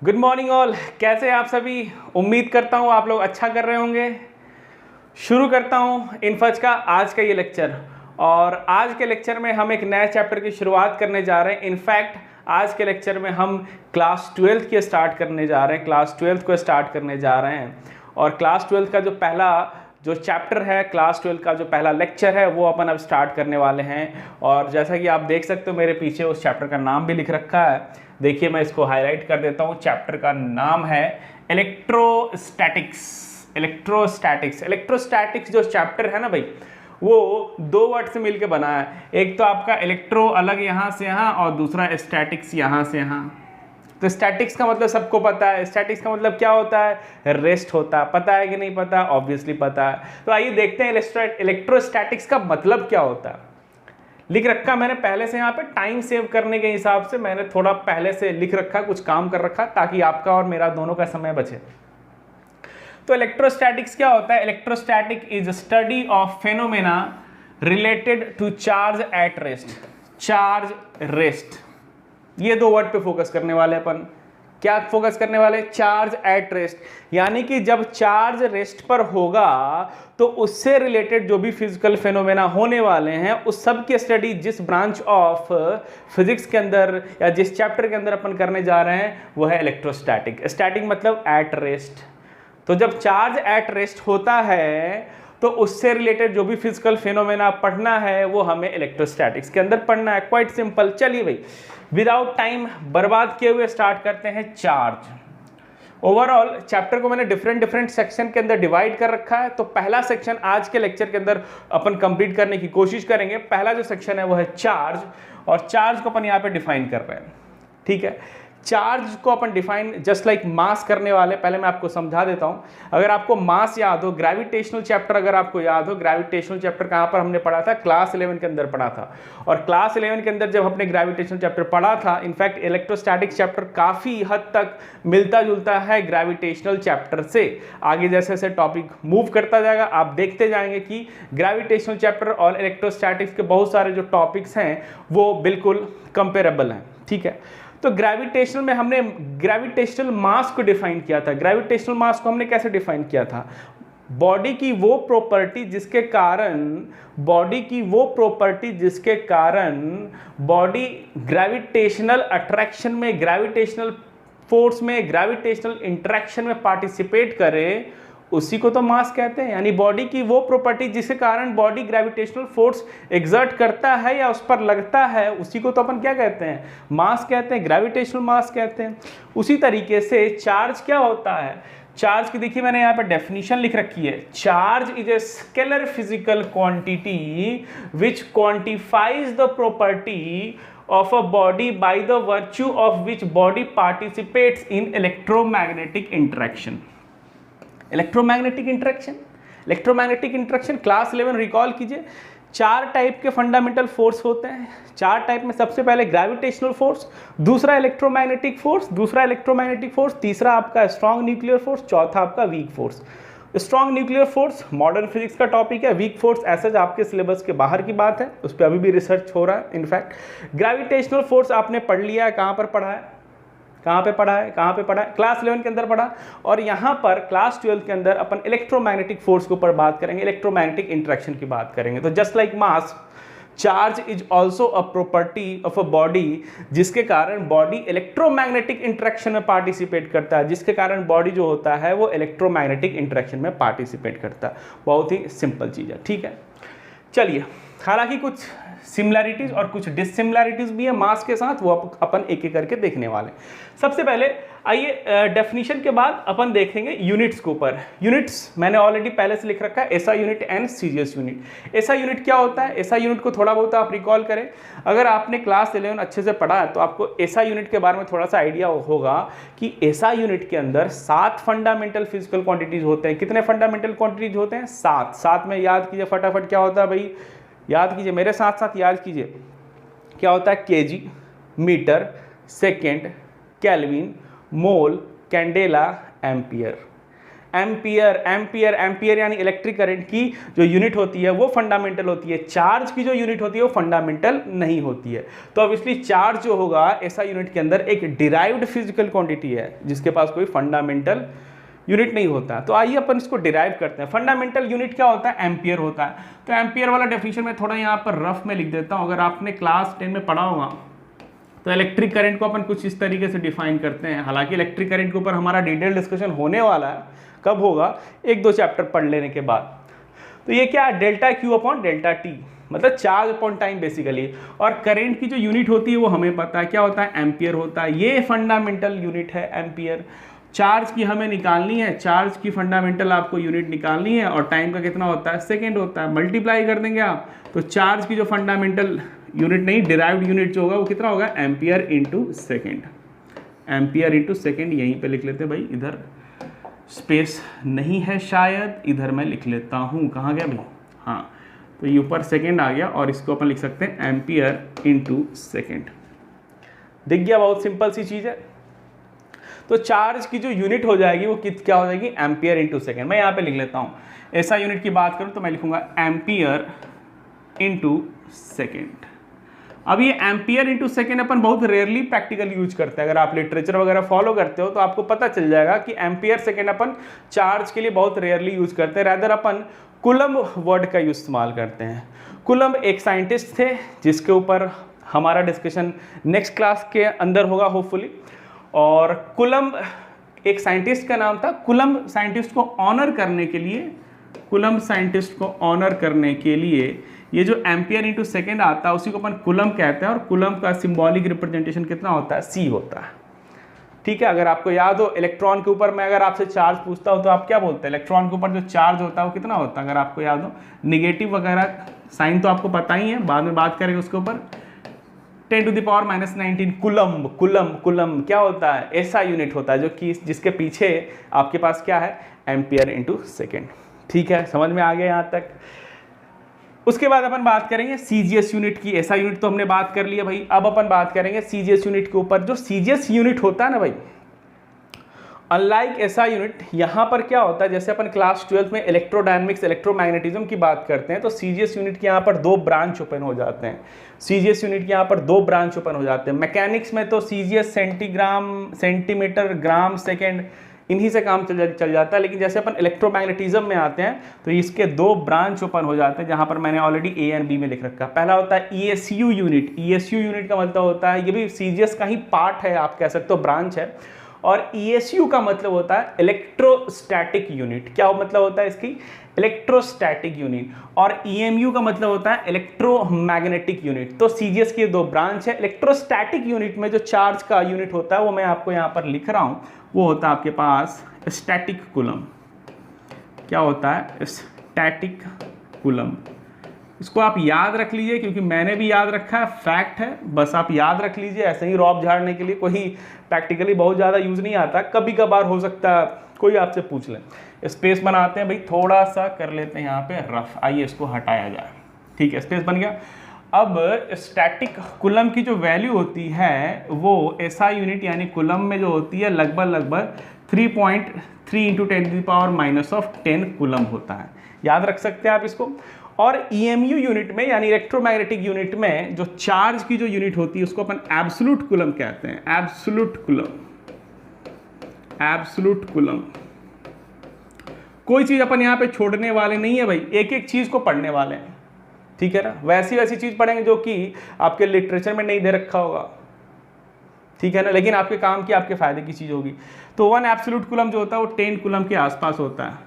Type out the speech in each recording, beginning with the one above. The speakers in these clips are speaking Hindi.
Good morning all. कैसे हैं आप सभी? उम्मीद करता हूँ आप लोग अच्छा कर रहे होंगे। शुरू करता हूँ इनफज का आज का ये लेक्चर। और आज के लेक्चर में हम एक नए चैप्टर की शुरुआत करने जा रहे हैं। इनफैक्ट आज के लेक्चर में हम क्लास 12th की स्टार्ट करने जा रहे हैं, क्लास 12th को स्टार्ट करने जा रहे हैं। और क्लास 12th का जो पहला चैप्टर है, क्लास 12 का जो पहला लेक्चर है, वो अपन अब स्टार्ट करने वाले हैं। और जैसा कि आप देख सकते हो मेरे पीछे उस चैप्टर का नाम भी लिख रखा है। देखिए मैं इसको हाईलाइट कर देता हूँ। चैप्टर का नाम है इलेक्ट्रोस्टैटिक्स। इलेक्ट्रोस्टैटिक्स जो चैप्टर है ना भाई, वो दो वर्ड से मिलकर बना है। एक तो आपका इलेक्ट्रो अलग यहाँ से यहाँ, और दूसरा स्टैटिक्स यहाँ से यहाँ। तो स्टैटिक्स का मतलब सबको पता है। स्टैटिक्स का मतलब क्या होता है? रेस्ट होता है। पता है कि नहीं पता? ऑब्वियसली पता है। तो आइए देखते हैं इलेक्ट्रोस्टैटिक्स का मतलब क्या होता है। लिख रखा मैंने पहले से, यहाँ पे टाइम सेव करने के हिसाब से मैंने थोड़ा पहले से लिख रखा, कुछ काम कर रखा, ताकि आपका और मेरा दोनों का समय बचे। तो इलेक्ट्रोस्टैटिक्स क्या होता है? Electrostatic is study of phenomena related to charge at rest. Charge rest, ये दो वर्ड पे फोकस करने वाले अपन। क्या फोकस करने वाले? Charge at rest. यानी कि जब चार्ज रेस्ट पर होगा तो उससे रिलेटेड जो भी फिजिकल फेनोमेना होने वाले हैं, उस सब की स्टडी जिस ब्रांच ऑफ फिजिक्स के अंदर या जिस चैप्टर के अंदर अपन करने जा रहे हैं वो है इलेक्ट्रोस्टैटिक। स्टैटिक मतलब एट रेस्ट। तो जब चार्ज एट रेस्ट होता है तो उससे रिलेटेड जो भी फिजिकल फेनोमेना पढ़ना है वो हमें इलेक्ट्रोस्टैटिक्स के अंदर पढ़ना है। Quite simple. चलिए भाई, विदाउट टाइम बर्बाद किए हुए स्टार्ट करते हैं। चार्ज। ओवरऑल चैप्टर को मैंने डिफरेंट सेक्शन के अंदर डिवाइड कर रखा है। तो पहला सेक्शन आज के लेक्चर के अंदर अपन कंप्लीट करने की कोशिश करेंगे। पहला जो सेक्शन है वो है चार्ज, और चार्ज को अपन यहाँ पे डिफाइन कर रहे हैं। ठीक है, चार्ज को अपन डिफाइन जस्ट लाइक मास करने वाले। पहले मैं आपको समझा देता हूं। अगर आपको मास याद हो, ग्रेविटेशनल चैप्टर अगर आपको याद हो, ग्रेविटेशनल चैप्टर कहां पर हमने पढ़ा था? क्लास 11 के अंदर पढ़ा था। और क्लास 11 के अंदर जब हमने ग्रेविटेशनल चैप्टर पढ़ा था, इनफैक्ट इलेक्ट्रोस्टैटिक चैप्टर काफी हद तक मिलता जुलता है ग्रेविटेशनल चैप्टर से। आगे जैसे जैसे टॉपिक मूव करता जाएगा आप देखते जाएंगे कि ग्रेविटेशनल चैप्टर और इलेक्ट्रोस्टैटिक्स के बहुत सारे जो टॉपिक्स हैं वो बिल्कुल कंपेरेबल हैं। ठीक है, तो ग्रेविटेशनल में हमने ग्रेविटेशनल मास को डिफाइन किया था। ग्रेविटेशनल मास को हमने कैसे डिफाइन किया था? बॉडी की वो प्रॉपर्टी जिसके कारण बॉडी ग्रेविटेशनल अट्रैक्शन में, ग्रेविटेशनल फोर्स में, ग्रेविटेशनल इंटरेक्शन में पार्टिसिपेट करे, उसी को तो मास कहते हैं। यानी बॉडी की वो प्रॉपर्टी जिसके कारण बॉडी ग्रेविटेशनल फोर्स एग्जर्ट करता है या उस पर लगता है, उसी को तो अपन क्या कहते हैं? मास कहते हैं, ग्रेविटेशनल मास कहते हैं। उसी तरीके से चार्ज क्या होता है? चार्ज की देखिए मैंने यहाँ पर डेफिनेशन लिख रखी है। Charge is a scalar physical quantity which quantifies the property of a body by the virtue of which body participates in electromagnetic interaction। Electromagnetic interaction class 11 recall कीजिए। चार टाइप के फंडामेंटल फोर्स होते हैं। चार टाइप में सबसे पहले ग्रेविटेशनल फोर्स, दूसरा इलेक्ट्रोमैग्नेटिक फोर्स, तीसरा आपका स्ट्रॉन्ग न्यूक्लियर फोर्स, चौथा आपका weak force. Strong nuclear force modern physics का टॉपिक है। वीक फोर्स ऐसे आपके सिलेबस के बाहर की बात है, उस पर अभी भी रिसर्च हो रहा है। इनफैक्ट ग्रेविटेशनल फोर्स आपने पढ़ लिया है। कहाँ पर पढ़ा है? क्लास 11 के अंदर पढ़ा। और यहाँ पर क्लास 12 के अंदर अपन इलेक्ट्रोमैग्नेटिक फोर्स के ऊपर बात करेंगे, इलेक्ट्रोमैग्नेटिक इंटरेक्शन की बात करेंगे। तो just like mass, charge is also a property of a body जिसके कारण बॉडी इलेक्ट्रोमैग्नेटिक इंटरेक्शन में पार्टिसिपेट करता है, जिसके कारण बॉडी जो होता है वो इलेक्ट्रोमैग्नेटिक इंटरेक्शन में पार्टिसिपेट करता है। बहुत ही सिंपल चीज़ है। ठीक है, चलिए, हालांकि कुछ सिमिलैरिटीज और कुछ डिससिमिलैरिटीज भी है मास के साथ, वो अपन एक एक करके देखने वाले। सबसे पहले आइए डेफिनेशन के बाद अपन देखेंगे यूनिट्स के ऊपर। यूनिट्स मैंने ऑलरेडी पहले से लिख रखा है, SI unit and CGS unit. SI unit क्या होता है? एसआई यूनिट को थोड़ा बहुत आप रिकॉल करें। अगर आपने क्लास 11 अच्छे से पढ़ा है तो आपको एसआई यूनिट के बारे में थोड़ा सा आइडिया होगा कि एसआई यूनिट के अंदर 7 फंडामेंटल फिजिकल क्वांटिटीज होते हैं। कितने फंडामेंटल क्वांटिटीज होते हैं? 7। 7 में याद कीजिए फटाफट, क्या होता है भाई? याद कीजिए मेरे साथ साथ, याद कीजिए क्या होता है? KG, metre, second, kelvin, mole, candela, ampere. Ampere. Ampere ampere यानी इलेक्ट्रिक करंट की जो यूनिट होती है वो फंडामेंटल होती है, चार्ज की जो यूनिट होती है वो फंडामेंटल नहीं होती है। तो ऑब्वियसली चार्ज जो होगा एसआई यूनिट के अंदर एक डिराइव्ड फिजिकल क्वांटिटी है जिसके पास कोई फंडामेंटल यूनिट नहीं होता। तो आइए अपन इसको डिराइव करते हैं। फंडामेंटल यूनिट क्या होता है? एम्पियर होता है। तो एम्पियर वाला डेफिनेशन में थोड़ा यहाँ पर रफ में लिख देता हूँ। अगर आपने क्लास 10 में पढ़ा होगा तो इलेक्ट्रिक करंट को अपन कुछ इस तरीके से डिफाइन करते हैं। हालांकि इलेक्ट्रिक करंट के ऊपर हमारा डिटेल डिस्कशन होने वाला है, कब होगा? 1-2 चैप्टर पढ़ लेने के बाद। तो ये क्या है? Delta Q upon delta T, मतलब चार्ज अपॉन टाइम बेसिकली। और करंट की जो यूनिट होती है वो हमें पता है क्या होता है? एम्पियर होता है। ये फंडामेंटल यूनिट है एम्पियर। चार्ज की हमें निकालनी है, चार्ज की फंडामेंटल आपको यूनिट निकालनी है और टाइम का कितना होता है? सेकेंड होता है। मल्टीप्लाई कर देंगे आप तो चार्ज की जो फंडामेंटल यूनिट नहीं, डिराइव्ड यूनिट जो होगा वो कितना होगा? Ampere into second. Ampere into second यहीं पे लिख लेते हैं भाई, इधर स्पेस नहीं है शायद, इधर मैं लिख लेता हूँ। कहाँ गया भाई? हाँ, तो ये ऊपर सेकेंड आ गया और इसको अपन लिख सकते हैं एम्पियर इंटू सेकेंड। दिख गया? बहुत सिंपल सी चीज़ है। तो चार्ज की जो यूनिट हो जाएगी वो क्या हो जाएगी? Ampere into second. मैं यहाँ पे लिख लेता हूँ, ऐसा यूनिट की बात करूँ तो मैं लिखूंगा एम्पियर इंटू सेकेंड। अब ये एम्पियर इंटू सेकेंड अपन बहुत रेयरली प्रैक्टिकल यूज करते हैं। अगर आप लिटरेचर वगैरह फॉलो करते हो तो आपको पता चल जाएगा कि एम्पियर सेकेंड अपन चार्ज के लिए बहुत रेयरली यूज करते हैं। रैदर अपन कुलम्ब वर्ड का इस्तेमाल करते हैं। कुलम्ब एक साइंटिस्ट थे जिसके ऊपर हमारा डिस्कशन नेक्स्ट क्लास के अंदर होगा होपफुली। और कुलम्ब एक साइंटिस्ट का नाम था। कुलम्ब साइंटिस्ट को ऑनर करने के लिए, कुलम्ब साइंटिस्ट को ऑनर करने के लिए ये जो एम्पियर इंटू सेकेंड आता है उसी को अपन कुलम्ब कहते हैं। और कुलम्ब का सिंबॉलिक रिप्रेजेंटेशन कितना होता है? C होता है। ठीक है, अगर आपको याद हो इलेक्ट्रॉन के ऊपर मैं अगर आपसे चार्ज पूछता हूँ तो आप क्या बोलते हैं? इलेक्ट्रॉन के ऊपर जो चार्ज होता है वो कितना होता है? अगर आपको याद हो, निगेटिव वगैरह साइन तो आपको पता ही है, बाद में बात करेंगे उसके ऊपर। 10⁻⁻19 कुलम्ब। कुलम्ब कुलम्ब क्या होता है? ऐसा यूनिट होता है जो कि जिसके पीछे आपके पास क्या है? Ampere into second. ठीक है, समझ में आ गया यहाँ तक? उसके बाद अपन बात करेंगे सीजीएस यूनिट की। ऐसा यूनिट तो हमने बात कर लिया भाई। अब अपन बात करेंगे सीजीएस यूनिट के ऊपर। जो सीजीएस यूनिट होता है ना भाई, अनलाइक ऐसा यूनिट, यहाँ पर क्या होता है? जैसे अपन क्लास 12 में इलेक्ट्रोडायनेमिक्स इलेक्ट्रोमैग्नेटिज्म की बात करते हैं तो सीजीएस यूनिट के यहाँ पर 2 ब्रांच ओपन हो जाते हैं। सीजीएस यूनिट के यहाँ पर 2 ब्रांच ओपन हो जाते हैं। मैकेनिक्स में तो सीजीएस सेंटीग्राम, सेंटीमीटर, ग्राम, सेकेंड, इन्हीं से काम चल जाता है। लेकिन जैसे अपन इलेक्ट्रोमैग्नेटिज्म में आते हैं तो इसके 2 ब्रांच ओपन हो जाते हैं, जहाँ पर मैंने ऑलरेडी ए एंड बी में लिख रखा है। पहला होता है ईएसयू यूनिट। ईएसयू यूनिट का मतलब होता है, ये भी सीजीएस का ही पार्ट है, आप कह सकते हो ब्रांच है। और ईएसयू का मतलब होता है इलेक्ट्रोस्टैटिक यूनिट। क्या मतलब होता है इसकी? Electrostatic unit. और ईएमयू का मतलब होता है इलेक्ट्रोमैग्नेटिक यूनिट। तो सीजीएस की 2 ब्रांच है। इलेक्ट्रोस्टैटिक यूनिट में जो चार्ज का यूनिट होता है वो मैं आपको यहाँ पर लिख रहा हूँ, वो होता है आपके पास स्टैटिक कूलम। क्या होता है? Static coulomb. इसको आप याद रख लीजिए क्योंकि मैंने भी याद रखा है, फैक्ट है, बस आप याद रख लीजिए। ऐसे ही रॉब झाड़ने के लिए कोई प्रैक्टिकली बहुत ज़्यादा यूज़ नहीं आता, कभी कभार हो सकता है कोई आपसे पूछ ले। स्पेस बनाते हैं भाई, थोड़ा सा कर लेते हैं यहाँ पे रफ। आइए इसको हटाया जाए। ठीक है, स्पेस बन गया। अब स्टैटिक कूलम की जो वैल्यू होती है वो एसआई यूनिट यानी कूलम में जो होती है लगभग 3.3 × 10⁻⁻10 कूलम होता है। याद रख सकते हैं आप इसको। और ईएमयू यूनिट में यानी इलेक्ट्रोमैग्नेटिक यूनिट में जो चार्ज की जो यूनिट होती है उसको अपन एब्सोल्यूट कूलम कहते हैं। Absolute coulomb, absolute coulomb. कोई चीज अपन यहाँ पे छोड़ने वाले नहीं है भाई, एक एक चीज को पढ़ने वाले हैं। ठीक है ना? वैसी वैसी चीज पढ़ेंगे जो कि आपके लिटरेचर में नहीं दे रखा होगा। ठीक है ना? लेकिन आपके काम की, आपके फायदे की चीज होगी। तो 1 एब्सोल्यूट कूलम जो होता है वो 10 कूलम के आसपास होता है।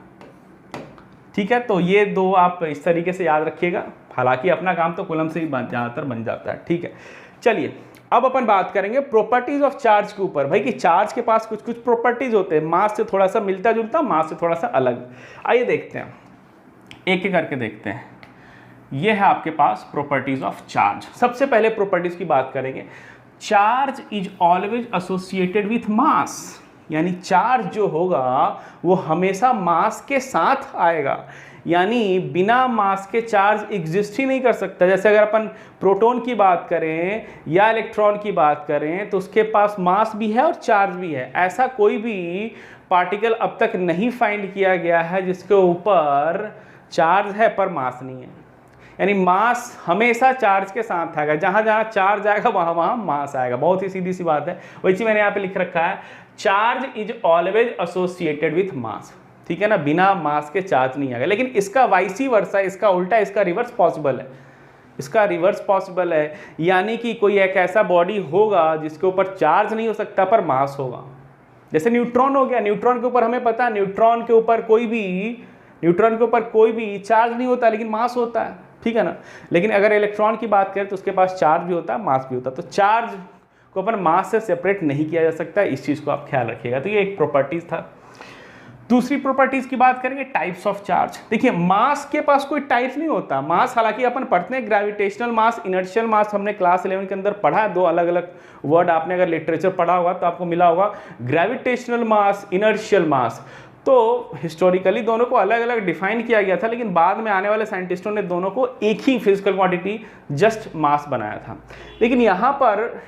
ठीक है, तो ये 2 आप इस तरीके से याद रखिएगा। हालांकि अपना काम तो कूलम से ही ज़्यादातर बन जाता है। ठीक है, चलिए अब अपन बात करेंगे प्रॉपर्टीज ऑफ चार्ज के ऊपर। भाई कि चार्ज के पास कुछ कुछ प्रॉपर्टीज होते हैं, मास से थोड़ा सा मिलता जुलता, मास से थोड़ा सा अलग। आइए देखते हैं, एक एक करके देखते हैं। ये है आपके पास प्रॉपर्टीज ऑफ चार्ज। सबसे पहले प्रॉपर्टीज की बात करेंगे। Charge is always associated with mass, यानी चार्ज जो होगा वो हमेशा मास के साथ आएगा। यानी बिना मास के चार्ज एग्जिस्ट ही नहीं कर सकता। जैसे अगर अपन प्रोटॉन की बात करें या इलेक्ट्रॉन की बात करें तो उसके पास मास भी है और चार्ज भी है। ऐसा कोई भी पार्टिकल अब तक नहीं फाइंड किया गया है जिसके ऊपर चार्ज है पर मास नहीं है। यानी मास हमेशा चार्ज के साथ आएगा, जहां जहां चार्ज आएगा वहां वहां मास आएगा। बहुत ही सीधी सी बात है। वही चीज मैंने यहाँ पे लिख रखा है, charge is always associated with mass. ठीक है ना, बिना मास के चार्ज नहीं आएगा। लेकिन इसका वाइसी वर्सा, इसका उल्टा, इसका रिवर्स पॉसिबल है। इसका रिवर्स पॉसिबल है, यानी कि कोई एक ऐसा बॉडी होगा जिसके ऊपर चार्ज नहीं हो सकता पर मास होगा। जैसे न्यूट्रॉन हो गया, न्यूट्रॉन के ऊपर हमें पता है न्यूट्रॉन के ऊपर कोई भी चार्ज नहीं होता लेकिन मास होता है। ठीक है ना। लेकिन अगर इलेक्ट्रॉन की बात करें तो उसके पास चार्ज भी होता है, मास भी होता है। तो चार्ज को अपन मास से सेपरेट नहीं किया जा सकता, इस चीज को आप ख्याल रखिएगा। तो ये एक प्रॉपर्टीज था। दूसरी प्रॉपर्टीज की बात करेंगे, टाइप्स ऑफ चार्ज। देखिए मास के पास कोई टाइप नहीं होता। मास हालांकि अपन पढ़ते हैं ग्रेविटेशनल मास, इनर्शियल मास, हमने क्लास 11 के अंदर पढ़ा है। दो अलग अलग वर्ड आपने अगर लिटरेचर पढ़ा होगा तो आपको मिला होगा, ग्रेविटेशनल मास, इनर्शियल मास। तो हिस्टोरिकली दोनों को अलग अलग डिफाइन किया गया था, लेकिन बाद में आने वाले साइंटिस्टों ने दोनों को एक ही फिजिकल क्वांटिटी जस्ट मास बनाया था। लेकिन यहाँ पर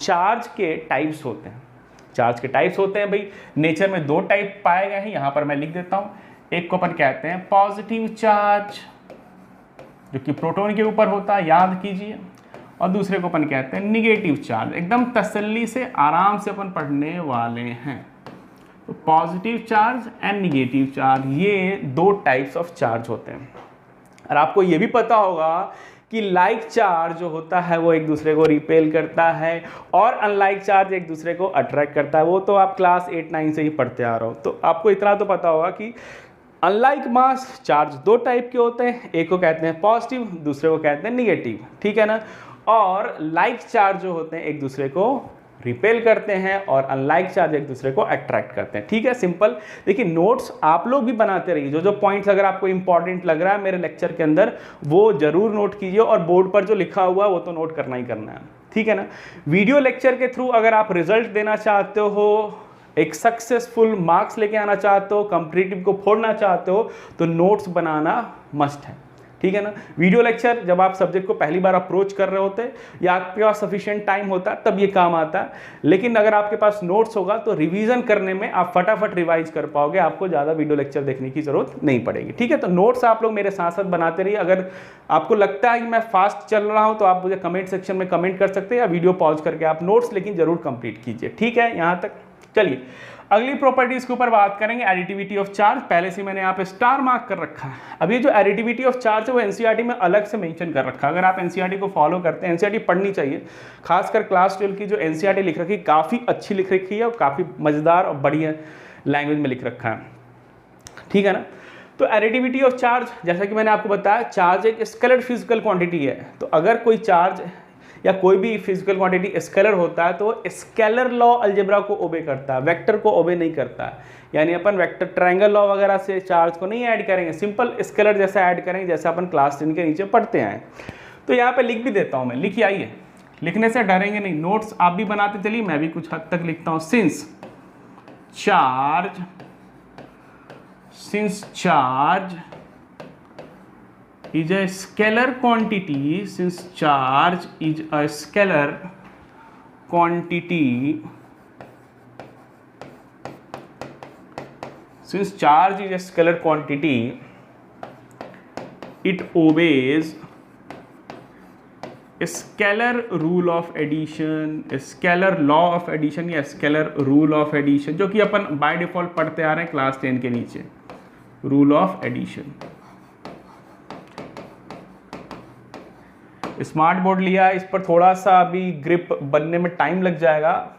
चार्ज के टाइप्स होते हैं। चार्ज के टाइप्स होते हैं भाई, नेचर में दो टाइप पाए गए हैं, यहाँ पर मैं लिख देता हूँ। एक को अपन कहते हैं पॉजिटिव चार्ज, जो कि प्रोटॉन के ऊपर होता है, याद कीजिए। और दूसरे को अपन कहते हैं निगेटिव चार्ज। एकदम तसल्ली से आराम से अपन पढ़ने वाले हैं। तो positive charge and negative charge, ये दो टाइप्स ऑफ चार्ज होते हैं। और आपको ये भी पता होगा कि लाइक चार्ज जो होता है वो एक दूसरे को रिपेल करता है और अनलाइक चार्ज एक दूसरे को अट्रैक्ट करता है। वो तो आप क्लास 8-9 से ही पढ़ते आ रहे हो, तो आपको इतना तो पता होगा कि अनलाइक मास चार्ज दो टाइप के होते हैं, एक को कहते हैं पॉजिटिव, दूसरे को कहते हैं निगेटिव। ठीक है ना। और लाइक चार्ज जो होते हैं एक दूसरे को रिपेल करते हैं और अनलाइक चार्ज एक दूसरे को अट्रैक्ट करते हैं। ठीक है, सिंपल। देखिए नोट्स आप लोग भी बनाते रहिए, जो जो पॉइंट्स अगर आपको इंपॉर्टेंट लग रहा है मेरे लेक्चर के अंदर वो जरूर नोट कीजिए, और बोर्ड पर जो लिखा हुआ है वो तो नोट करना ही करना है। ठीक है ना। वीडियो लेक्चर के थ्रू अगर आप रिजल्ट देना चाहते हो, एक सक्सेसफुल मार्क्स लेके आना चाहते हो, कॉम्पिटिटिव को फोड़ना चाहते हो, तो नोट्स बनाना मस्ट है। ठीक है ना। वीडियो लेक्चर जब आप सब्जेक्ट को पहली बार अप्रोच कर रहे होते या आपके पास सफिशिएंट टाइम होता है तब ये काम आता है। लेकिन अगर आपके पास नोट्स होगा तो रिवीजन करने में आप फटाफट रिवाइज कर पाओगे, आपको ज़्यादा वीडियो लेक्चर देखने की जरूरत नहीं पड़ेगी। ठीक है। तो नोट्स आप लोग मेरे साथ साथ बनाते रहिए। अगर आपको लगता है कि मैं फास्ट चल रहा हूँ तो आप मुझे कमेंट सेक्शन में कमेंट कर सकते हैं, या वीडियो पॉज करके आप नोट्स लेकिन जरूर कंप्लीट कीजिए। ठीक है, यहाँ तक। चलिए अगली प्रॉपर्टीज के ऊपर बात करेंगे, एडिटिविटी ऑफ चार्ज। पहले से मैंने यहाँ पे स्टार मार्क कर रखा है। अब ये जो एडिटिविटी ऑफ चार्ज है वो एनसीईआरटी में अलग से मेंशन कर रखा है। अगर आप एनसीईआरटी को फॉलो करते हैं, एनसीईआरटी पढ़नी चाहिए, खासकर क्लास 12 की जो एनसीईआरटी लिख रखी है काफ़ी अच्छी लिख रखी है और काफ़ी मज़ेदार और बढ़िया लैंग्वेज में लिख रखा है। ठीक है ना। तो एडिटिविटी ऑफ चार्ज, जैसा कि मैंने आपको बताया, चार्ज एक स्केलर फिजिकल क्वांटिटी है। तो अगर कोई चार्ज या कोई भी फिजिकल क्वांटिटी स्केलर होता है तो वो स्केलर लॉ अलजेब्रा को ओबे करता है, वेक्टर को ओबे नहीं करता है। यानी अपन वेक्टर ट्रायंगल लॉ वगैरह से चार्ज को नहीं ऐड करेंगे, सिंपल स्केलर जैसा ऐड करेंगे जैसे अपन क्लास 10 के नीचे पढ़ते हैं। तो यहाँ पे लिख भी देता हूँ मैं, लिखिए आइए, लिखने से डरेंगे नहीं। नोट्स आप भी बनाते चलिए, मैं भी कुछ हद तक लिखता हूँ। Since charge is a scalar quantity, since charge is a scalar quantity, since charge is a scalar quantity, it obeys a scalar rule of addition, a scalar law of addition या scalar rule of addition, जो कि अपन बाय डिफॉल्ट पढ़ते आ रहे हैं क्लास 10 के नीचे, rule of addition. Smart board लिया, इस पर थोड़ा सा अभी ग्रिप बनने में टाइम लग जाएगा,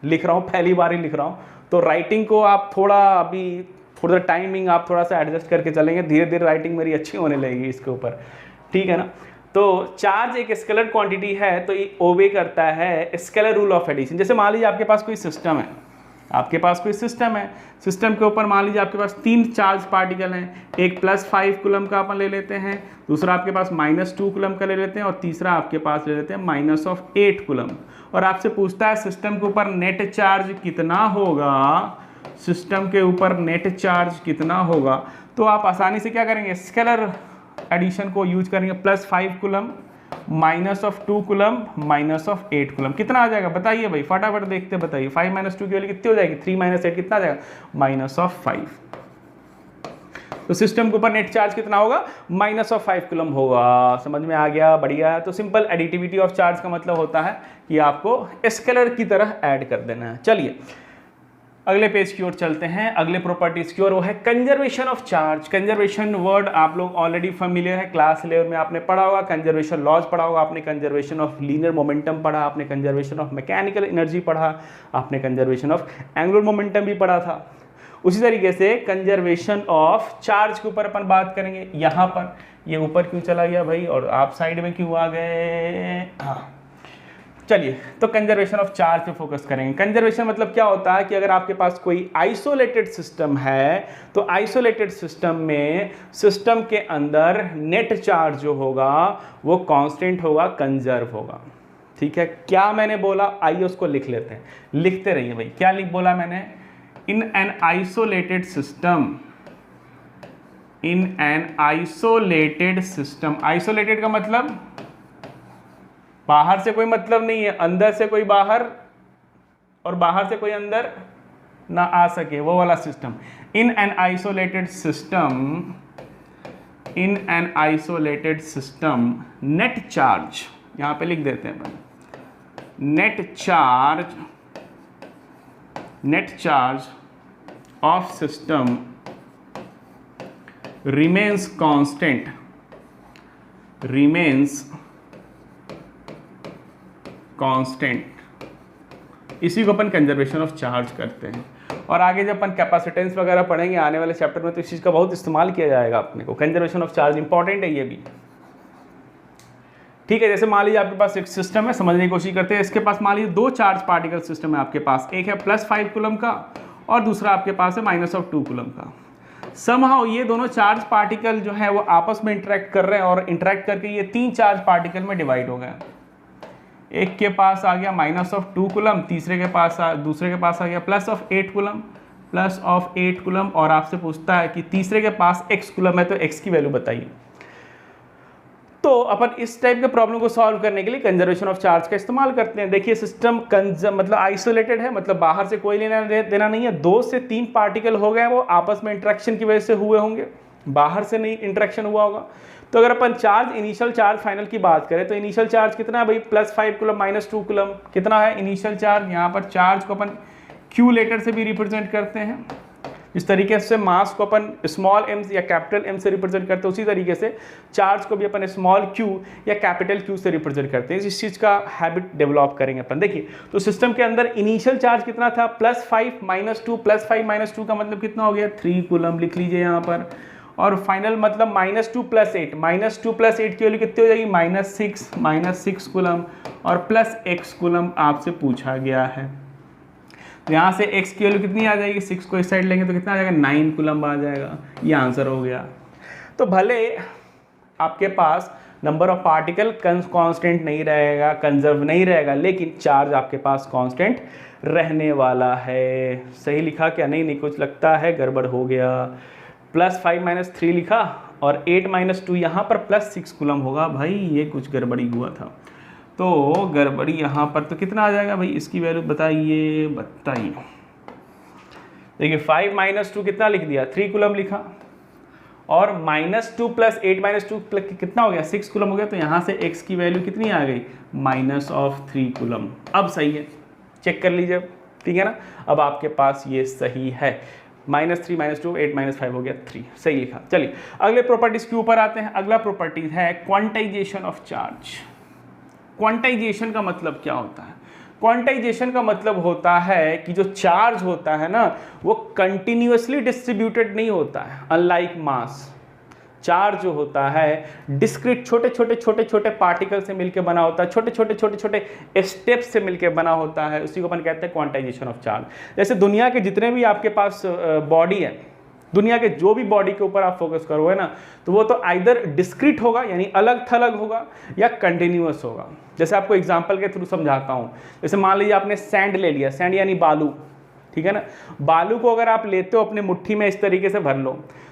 लिख रहा हूँ, पहली बार ही लिख रहा हूँ, तो राइटिंग को आप थोड़ा टाइमिंग आप थोड़ा सा एडजस्ट करके चलेंगे, धीरे धीरे राइटिंग मेरी अच्छी होने लगेगी इसके ऊपर। ठीक है ना। तो चार्ज एक स्केलर क्वांटिटी है तो ये ओबे करता है स्केलर रूल ऑफ एडिशन। जैसे मान लीजिए आपके पास कोई सिस्टम है, सिस्टम के ऊपर मान लीजिए आपके पास 3 चार्ज पार्टिकल हैं, एक +5 कूलम का अपन ले लेते हैं, दूसरा आपके पास -2 कूलम का ले लेते हैं, और तीसरा आपके पास ले लेते हैं -8 कूलम। और आपसे पूछता है सिस्टम के ऊपर नेट चार्ज कितना होगा, सिस्टम के ऊपर नेट चार्ज कितना होगा। तो आप आसानी से क्या करेंगे, स्केलर एडिशन को यूज करेंगे, +5 coulomb minus of 2 coulomb minus of 8 coulomb. कितना आ जाएगा बताइए भाई, फटाफट देखते बताइए। 5 माइनस 2 की वैल्यू कितनी हो जाएगी, 3 माइनस 8 कितना आ जाएगा, माइनस ऑफ 5। तो सिस्टम के ऊपर नेट चार्ज कितना होगा, माइनस ऑफ 5 कूलम होगा। समझ में आ गया, बढ़िया। तो सिंपल एडिटिविटी ऑफ चार्ज का मतलब होता है कि आपको स्केलर की तरह ऐड कर देना है। चलिए अगले पेज की ओर चलते हैं, अगले प्रॉपर्टीज की ओर, वो है conservation of charge. Conservation word आप लोग ऑलरेडी फेमिलियर है, क्लास लेवल में आपने पढ़ा होगा, कंजर्वेशन लॉज पढ़ा होगा आपने, कंजर्वेशन ऑफ लीनियर मोमेंटम पढ़ा आपने, कंजर्वेशन ऑफ मैकेनिकल एनर्जी पढ़ा आपने, कंजर्वेशन ऑफ एंगुलर मोमेंटम भी पढ़ा था। उसी तरीके से कंजर्वेशन ऑफ चार्ज के ऊपर अपन बात करेंगे। यहाँ पर ये ऊपर क्यों चला गया भाई, और आप साइड में क्यों आ गए। हाँ चलिए, तो कंजर्वेशन ऑफ चार्ज पे फोकस करेंगे। कंजर्वेशन मतलब क्या होता है कि अगर आपके पास कोई आइसोलेटेड सिस्टम है, तो आइसोलेटेड सिस्टम में सिस्टम के अंदर नेट चार्ज जो होगा वो कांस्टेंट होगा, कंजर्व होगा। ठीक है, क्या मैंने बोला, आइए उसको लिख लेते हैं, लिखते रहिए भाई। क्या बोला मैंने, in an isolated system, in an isolated system. Isolated का मतलब बाहर से कोई मतलब नहीं है, अंदर से कोई बाहर और बाहर से कोई अंदर ना आ सके, वो वाला system. In an isolated system, in an isolated system net charge, यहां पे लिख देते हैं net charge of system remains constant, remains constant. इसी को अपन कंजर्वेशन ऑफ चार्ज करते हैं। और आगे जब अपन कैपेसिटेंस वगैरह पढ़ेंगे आने वाले चैप्टर में, तो इस चीज़ का बहुत इस्तेमाल किया जाएगा अपने को। कंजर्वेशन ऑफ चार्ज इंपॉर्टेंट है ये भी। ठीक है, जैसे मान लीजिए आपके पास एक सिस्टम है, समझने की कोशिश करते हैं। इसके पास मान लीजिए 2 चार्ज पार्टिकल सिस्टम है आपके पास, एक है +5 कूलम का और दूसरा आपके पास है -2 कूलम का। समहाउ ये दोनों चार्ज पार्टिकल जो है वो आपस में इंटरेक्ट कर रहे हैं, और इंटरेक्ट करके ये 3 चार्ज पार्टिकल में डिवाइड हो गए। एक के पास आ गया -2 कूलम, दूसरे के पास आ गया +8 कूलम, +8 कूलम, और आपसे पूछता है कि तीसरे के पास x कूलम है, तो x की वैल्यू बताइए। तो अपन इस टाइप के प्रॉब्लम को सॉल्व करने के लिए कंजर्वेशन ऑफ चार्ज का इस्तेमाल करते हैं। देखिए सिस्टम मतलब आइसोलेटेड है, मतलब बाहर से कोई लेना देना नहीं है। 2 से 3 पार्टिकल हो गए, वो आपस में इंटरेक्शन की वजह से हुए होंगे, बाहर से नहीं इंटरेक्शन हुआ होगा। तो अगर अपन चार्ज, इनिशियल चार्ज फाइनल की बात करें, तो इनिशियल चार्ज कितना है भाई, +5 कूलम -2 कूलम कितना है इनिशियल चार्ज। यहाँ पर चार्ज को अपन क्यू लेटर से भी रिप्रेजेंट करते हैं, इस तरीके से मास को अपन स्मॉल m या कैपिटल M से रिप्रेजेंट करते हैं, उसी तरीके से चार्ज को भी अपन स्मॉल q या कैपिटल Q से रिप्रेजेंट करते हैं। इस चीज़ का हैबिट डेवलप करेंगे अपन। देखिए तो सिस्टम के अंदर इनिशियल चार्ज कितना था, +5 -2, +5 -2 का मतलब कितना हो गया, 3 कूलम लिख लीजिए यहाँ पर। और फाइनल मतलब -2 + 8, -2 + 8 की वैल्यू कितनी हो जाएगी, -6 कूलम, और +x कूलम आपसे पूछा गया है। तो यहाँ से x की वैल्यू कितनी आ जाएगी, 6 को इस साइड लेंगे तो कितना आ जाएगा, 9 कूलम आ जाएगा। ये आंसर हो गया। तो भले आपके पास नंबर ऑफ पार्टिकल कांस्टेंट नहीं रहेगा, कंजर्व नहीं रहेगा, लेकिन चार्ज आपके पास कांस्टेंट रहने वाला है। सही लिखा क्या, नहीं कुछ लगता है गड़बड़ हो गया। +5 - 3 लिखा और 8 - 2 यहाँ पर +6 कूलम होगा। भाई ये कुछ गड़बड़ी हुआ था, तो गड़बड़ी यहाँ पर तो कितना आ जाएगा भाई, इसकी वैल्यू बताइए। देखिए 5 - 2 कितना लिख दिया, 3 कूलम लिखा, और -2 + 8 - 2 कितना हो गया, 6 कूलम हो गया। तो यहाँ से x की वैल्यू कितनी आ गई, -3 कूलम। अब सही है, चेक कर लीजिए, ठीक है ना। अब आपके पास ये सही है, -3 - 2 8 - 5 हो गया 3, सही लिखा। चलिए अगले प्रॉपर्टीज के ऊपर आते हैं। अगला प्रॉपर्टीज है क्वांटाइजेशन ऑफ चार्ज। क्वांटाइजेशन का मतलब क्या होता है, क्वांटाइजेशन का मतलब होता है कि जो चार्ज होता है ना, वो कंटिन्यूअसली डिस्ट्रीब्यूटेड नहीं होता है। अनलाइक मास, चार्ज जो होता है डिस्क्रीट छोटे पार्टिकल से मिलकर बना होता है, छोटे स्टेप्स से मिलकर बना होता है। उसी को अपन कहते हैं क्वांटाइजेशन ऑफ चार्ज। जैसे दुनिया के जितने भी आपके पास बॉडी है, दुनिया के जो भी बॉडी के ऊपर आप फोकस करोगे ना, तो वो तो आइदर डिस्क्रीट होगा यानी अलग थलग होगा, या कंटिन्यूअस होगा। जैसे आपको एग्जांपल के थ्रू समझाता हूँ। जैसे मान लीजिए आपने सैंड ले लिया, सैंड यानी बालू, ठीक है ना। बालू को अगर आप लेते हो अपने मुट्ठी में इस तरीके से भर लो,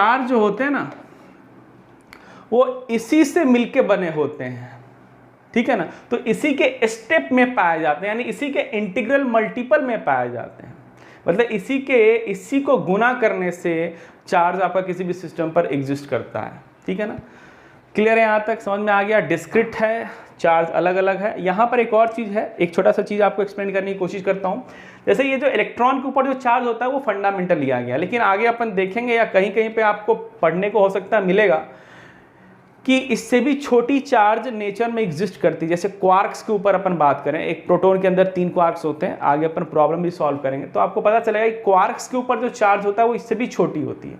चार्ज जो होते हैं ना वो इसी से मिलके बने होते हैं, ठीक है ना। तो इसी के स्टेप में पाए जाते हैं, यानी इसी के इंटीग्रल मल्टीपल में पाए जाते हैं। मतलब इसी को गुना करने से चार्ज आपका किसी भी सिस्टम पर एग्जिस्ट करता है, ठीक है ना। क्लियर है, यहाँ तक समझ में आ गया। डिस्क्रिट है, चार्ज अलग अलग है। यहाँ पर एक और चीज़ है, एक छोटा सा चीज़ आपको एक्सप्लेन करने की कोशिश करता हूँ। जैसे ये जो इलेक्ट्रॉन के ऊपर जो चार्ज होता है वो फंडामेंटल लिया गया, लेकिन आगे अपन देखेंगे या कहीं कहीं पे आपको पढ़ने को हो सकता है मिलेगा कि इससे भी छोटी चार्ज नेचर में एग्जिस्ट करती है। जैसे क्वार्क्स के ऊपर अपन बात करें, एक प्रोटॉन के अंदर 3 क्वार्क्स होते हैं, आगे अपन प्रॉब्लम भी सॉल्व करेंगे तो आपको पता चलेगा कि क्वार्क्स के ऊपर जो चार्ज होता है वो इससे भी छोटी होती है।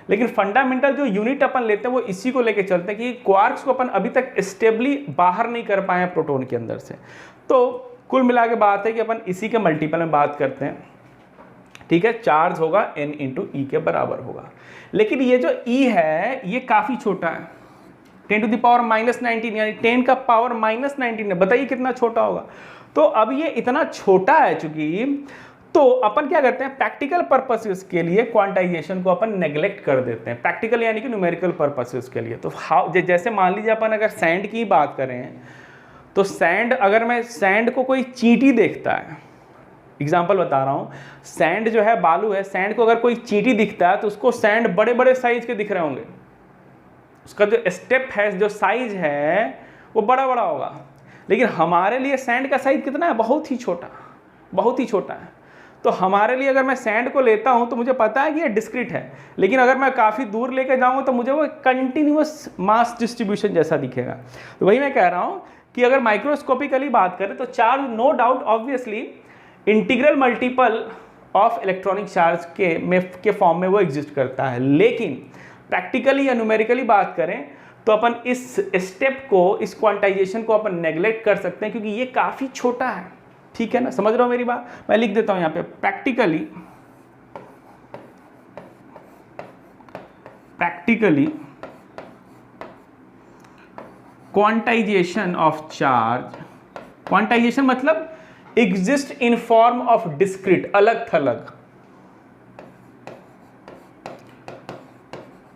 लेकिन फंडामेंटल जो यूनिट अपन लेते हैं वो इसी को लेके चलते हैं कि क्वार्क्स को अपन अभी तक स्टेबली बाहर नहीं कर पाए हैं प्रोटॉन के अंदर से। तो कुल मिला के बात है कि अपन इसी के मल्टीपल में बात करते हैं, ठीक है। चार्ज होगा n × e के बराबर होगा। लेकिन ये जो e है ये काफ़ी छोटा है, 10⁻⁻19 यानी 10 का पावर -19 है। बताइए कितना छोटा होगा। तो अब ये इतना छोटा है चूंकि, तो अपन क्या करते हैं प्रैक्टिकल पर्पसेस के लिए क्वांटाइजेशन को अपन नेग्लेक्ट कर देते हैं, प्रैक्टिकल यानी कि न्यूमेरिकल पर्पसेस के लिए। तो जैसे मान लीजिए अपन अगर सैंड की बात करें तो सैंड, अगर मैं सैंड को कोई चींटी देखता है, एग्जाम्पल बता रहा हूँ, सैंड जो है बालू है, सैंड को अगर कोई चींटी दिखता है तो उसको सैंड बड़े बड़े साइज के दिख रहे होंगे, उसका जो स्टेप है, जो साइज है वो बड़ा बड़ा होगा। लेकिन हमारे लिए सैंड का साइज कितना है, बहुत ही छोटा, बहुत ही छोटा है। तो हमारे लिए अगर मैं सैंड को लेता हूं तो मुझे पता है कि ये डिस्क्रीट है, लेकिन अगर मैं काफ़ी दूर लेकर जाऊंगा तो मुझे वो कंटिन्यूअस मास डिस्ट्रीब्यूशन जैसा दिखेगा। तो वही मैं कह रहा हूं कि अगर माइक्रोस्कोपिकली बात करें तो charge no doubt obviously integral multiple of electronic charge के फॉर्म में वो एग्जिस्ट करता है। लेकिन प्रैक्टिकली या न्यूमेरिकली बात करें तो अपन इस स्टेप को, इस क्वांटाइजेशन को अपन नेग्लेक्ट कर सकते हैं क्योंकि ये काफ़ी छोटा है, ठीक है ना। समझ रहे हो मेरी बात। मैं लिख देता हूं यहाँ पे, practically quantisation of charge, quantisation मतलब exist in form of discrete, अलग थलग,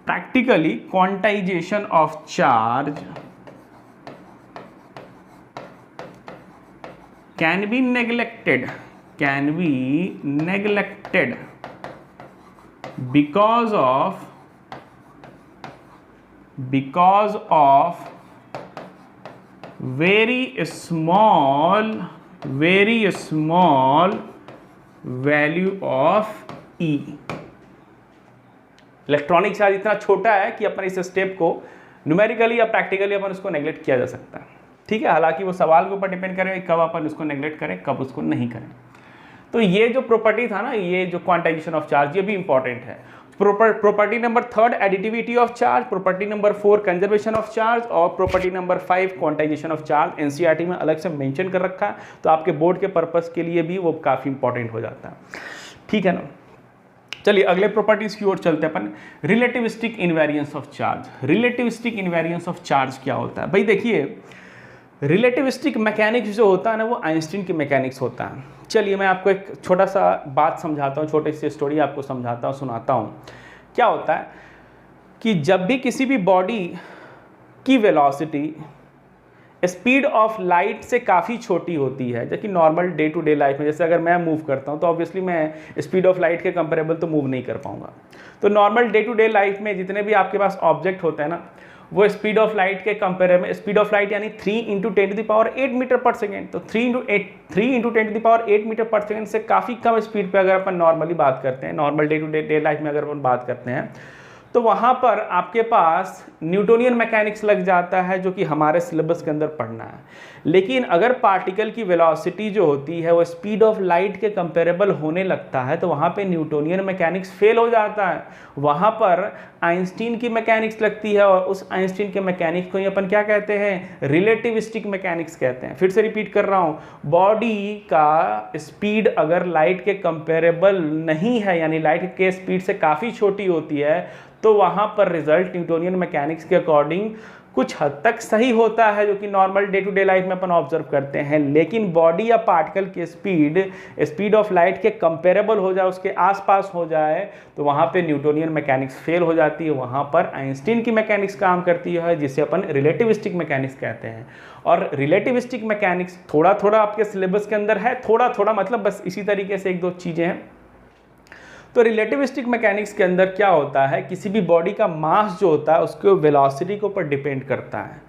practically quantization of charge can be neglected because of very small value of E। Electronic charge इतना छोटा है कि अपन इस स्टेप को न्यूमेरिकली या प्रैक्टिकली अपन उसको नेग्लेक्ट किया जा सकता है, ठीक है। हालांकि वो सवाल के ऊपर डिपेंड करेगा कब अपन उसको नेग्लेक्ट करें, कब उसको नहीं करें। तो ये जो प्रॉपर्टी था ना, ये जो क्वांटाइजेशन ऑफ चार्ज, ये भी इंपॉर्टेंट है। Property number 3 additivity of charge, property number 4 conservation of charge और property number 5 quantisation of charge NCERT में अलग से मेंशन कर रखा है, तो आपके बोर्ड के पर्पस के लिए भी वो काफ़ी इंपॉर्टेंट हो जाता है, ठीक है ना। चलिए अगले प्रॉपर्टीज की ओर चलते हैं अपन। Relativistic invariance of charge. Relativistic invariance of charge क्या होता है भाई? देखिए रिलेटिविस्टिक मैकेनिक्स जो होता है ना, वो आइंस्टीन की मैकेनिक्स होता है। चलिए मैं आपको एक छोटा सा बात समझाता हूँ, छोटी सी स्टोरी आपको समझाता हूँ, सुनाता हूँ। क्या होता है कि जब भी किसी भी बॉडी की वेलोसिटी स्पीड ऑफ लाइट से काफ़ी छोटी होती है, जबकि normal day to day life में जैसे अगर मैं मूव करता हूँ तो ऑब्वियसली मैं स्पीड ऑफ लाइट के कंपेरेबल तो मूव नहीं कर पाऊंगा। तो normal day to day life में जितने भी आपके पास ऑब्जेक्ट होते हैं ना, वो स्पीड ऑफ लाइट के कंपेरेबल, स्पीड ऑफ लाइट यानी 3 × 10⁸ मीटर पर सेकेंड, तो 3 × 10⁸ मीटर पर सेकेंड से काफ़ी कम स्पीड पे अगर अपन नॉर्मली बात करते हैं, normal day to day life में अगर अपन बात करते हैं, तो वहाँ पर आपके पास न्यूटोनियन मैकेनिक्स लग जाता है, जो कि हमारे सिलेबस के अंदर पढ़ना है। लेकिन अगर पार्टिकल की वेलोसिटी जो होती है वो स्पीड ऑफ लाइट के कंपेरेबल होने लगता है, तो वहाँ पे न्यूटोनियन मैकेनिक्स फेल हो जाता है, वहाँ पर आइंस्टीन की मैकेनिक्स लगती है, और उस आइंस्टीन के मैकेनिक्स को ही अपन क्या कहते हैं? रिलेटिविस्टिक मैकेनिक्स कहते हैं। फिर से रिपीट कर रहा हूँ, बॉडी का स्पीड अगर लाइट के कंपेरेबल नहीं है, यानी लाइट के स्पीड से काफ़ी छोटी होती है, तो वहाँ पर रिजल्ट न्यूटोनियन मैकेनिक्स के अकॉर्डिंग कुछ हद तक सही होता है, जो कि normal day to day life में अपन ऑब्जर्व करते हैं। लेकिन बॉडी या पार्टिकल की स्पीड ऑफ लाइट के कंपेरेबल हो जाए, उसके आसपास हो जाए, तो वहाँ पे न्यूटोनियन मैकेनिक्स फेल हो जाती है, वहाँ पर आइंस्टीन की मैकेनिक्स काम करती है, जिसे अपन रिलेटिविस्टिक मैकेनिक्स कहते हैं। और रिलेटिविस्टिक मैकेनिक्स थोड़ा थोड़ा आपके सिलेबस के अंदर है, थोड़ा थोड़ा मतलब बस इसी तरीके से 1-2 चीज़ें हैं। तो रिलेटिविस्टिक मैकेनिक्स के अंदर क्या होता है, किसी भी बॉडी का मास जो होता है उसके वेलोसिटी के ऊपर डिपेंड करता है।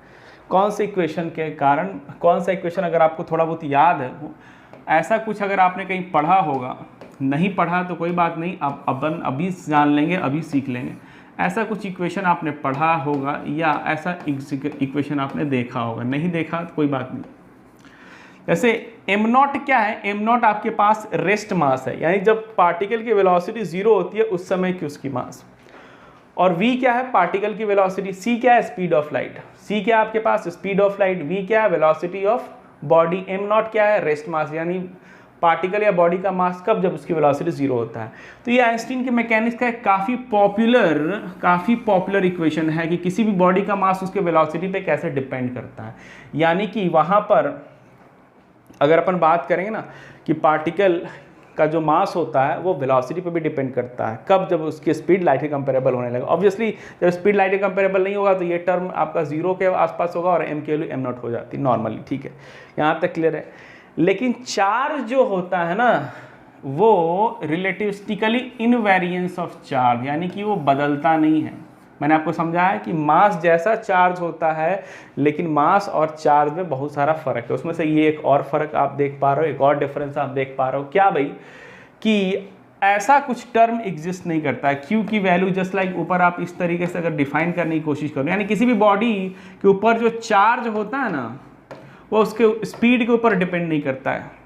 कौन से इक्वेशन के कारण, कौन सा इक्वेशन अगर आपको थोड़ा बहुत याद है, ऐसा कुछ अगर आपने कहीं पढ़ा होगा, नहीं पढ़ा तो कोई बात नहीं, अब अपन अभी जान लेंगे, अभी सीख लेंगे। ऐसा कुछ इक्वेशन आपने पढ़ा होगा या ऐसा इक्वेशन आपने देखा होगा, नहीं देखा तो कोई बात नहीं। जैसे m0 क्या है? m0 आपके पास रेस्ट मास है, यानी जब पार्टिकल की वेलोसिटी 0 होती है उस समय की उसकी मास। और v क्या है? पार्टिकल की वेलोसिटी। c क्या है? Speed of light. c क्या है आपके पास? Speed of light. v क्या है? Velocity of body. m0 क्या है? रेस्ट मास, यानी पार्टिकल या बॉडी का मास कब? जब उसकी वेलोसिटी 0 होता है। तो ये आइंस्टीन के मैकेनिक्स का एक काफ़ी पॉपुलर इक्वेशन है कि किसी भी बॉडी का मास उसके वेलोसिटी पे कैसे डिपेंड करता है। यानी कि वहाँ पर अगर अपन बात करेंगे ना कि पार्टिकल का जो मास होता है वो वेलोसिटी पे भी डिपेंड करता है, कब? जब उसकी स्पीड लाइट के कंपेरेबल होने लगे। ऑब्वियसली जब स्पीड लाइट के कंपेरेबल नहीं होगा तो ये टर्म आपका 0 के आसपास होगा और m की वैल्यू m0 हो जाती नॉर्मली, ठीक है, यहाँ तक क्लियर है। लेकिन चार्ज जो होता है ना, वो रिलेटिविस्टिकली इनवेरियंस ऑफ चार्ज, यानी कि वो बदलता नहीं है। मैंने आपको समझाया कि मास जैसा चार्ज होता है, लेकिन मास और चार्ज में बहुत सारा फर्क है। उसमें से ये एक और फर्क आप देख पा रहे हो, एक और डिफरेंस आप देख पा रहे हो। क्या भाई? कि ऐसा कुछ टर्म एग्जिस्ट नहीं करता है, क्यू की वैल्यू जस्ट लाइक ऊपर आप इस तरीके से अगर डिफाइन करने की कोशिश करो, यानी किसी भी बॉडी के ऊपर जो चार्ज होता है ना, वो उसके स्पीड के ऊपर डिपेंड नहीं करता है।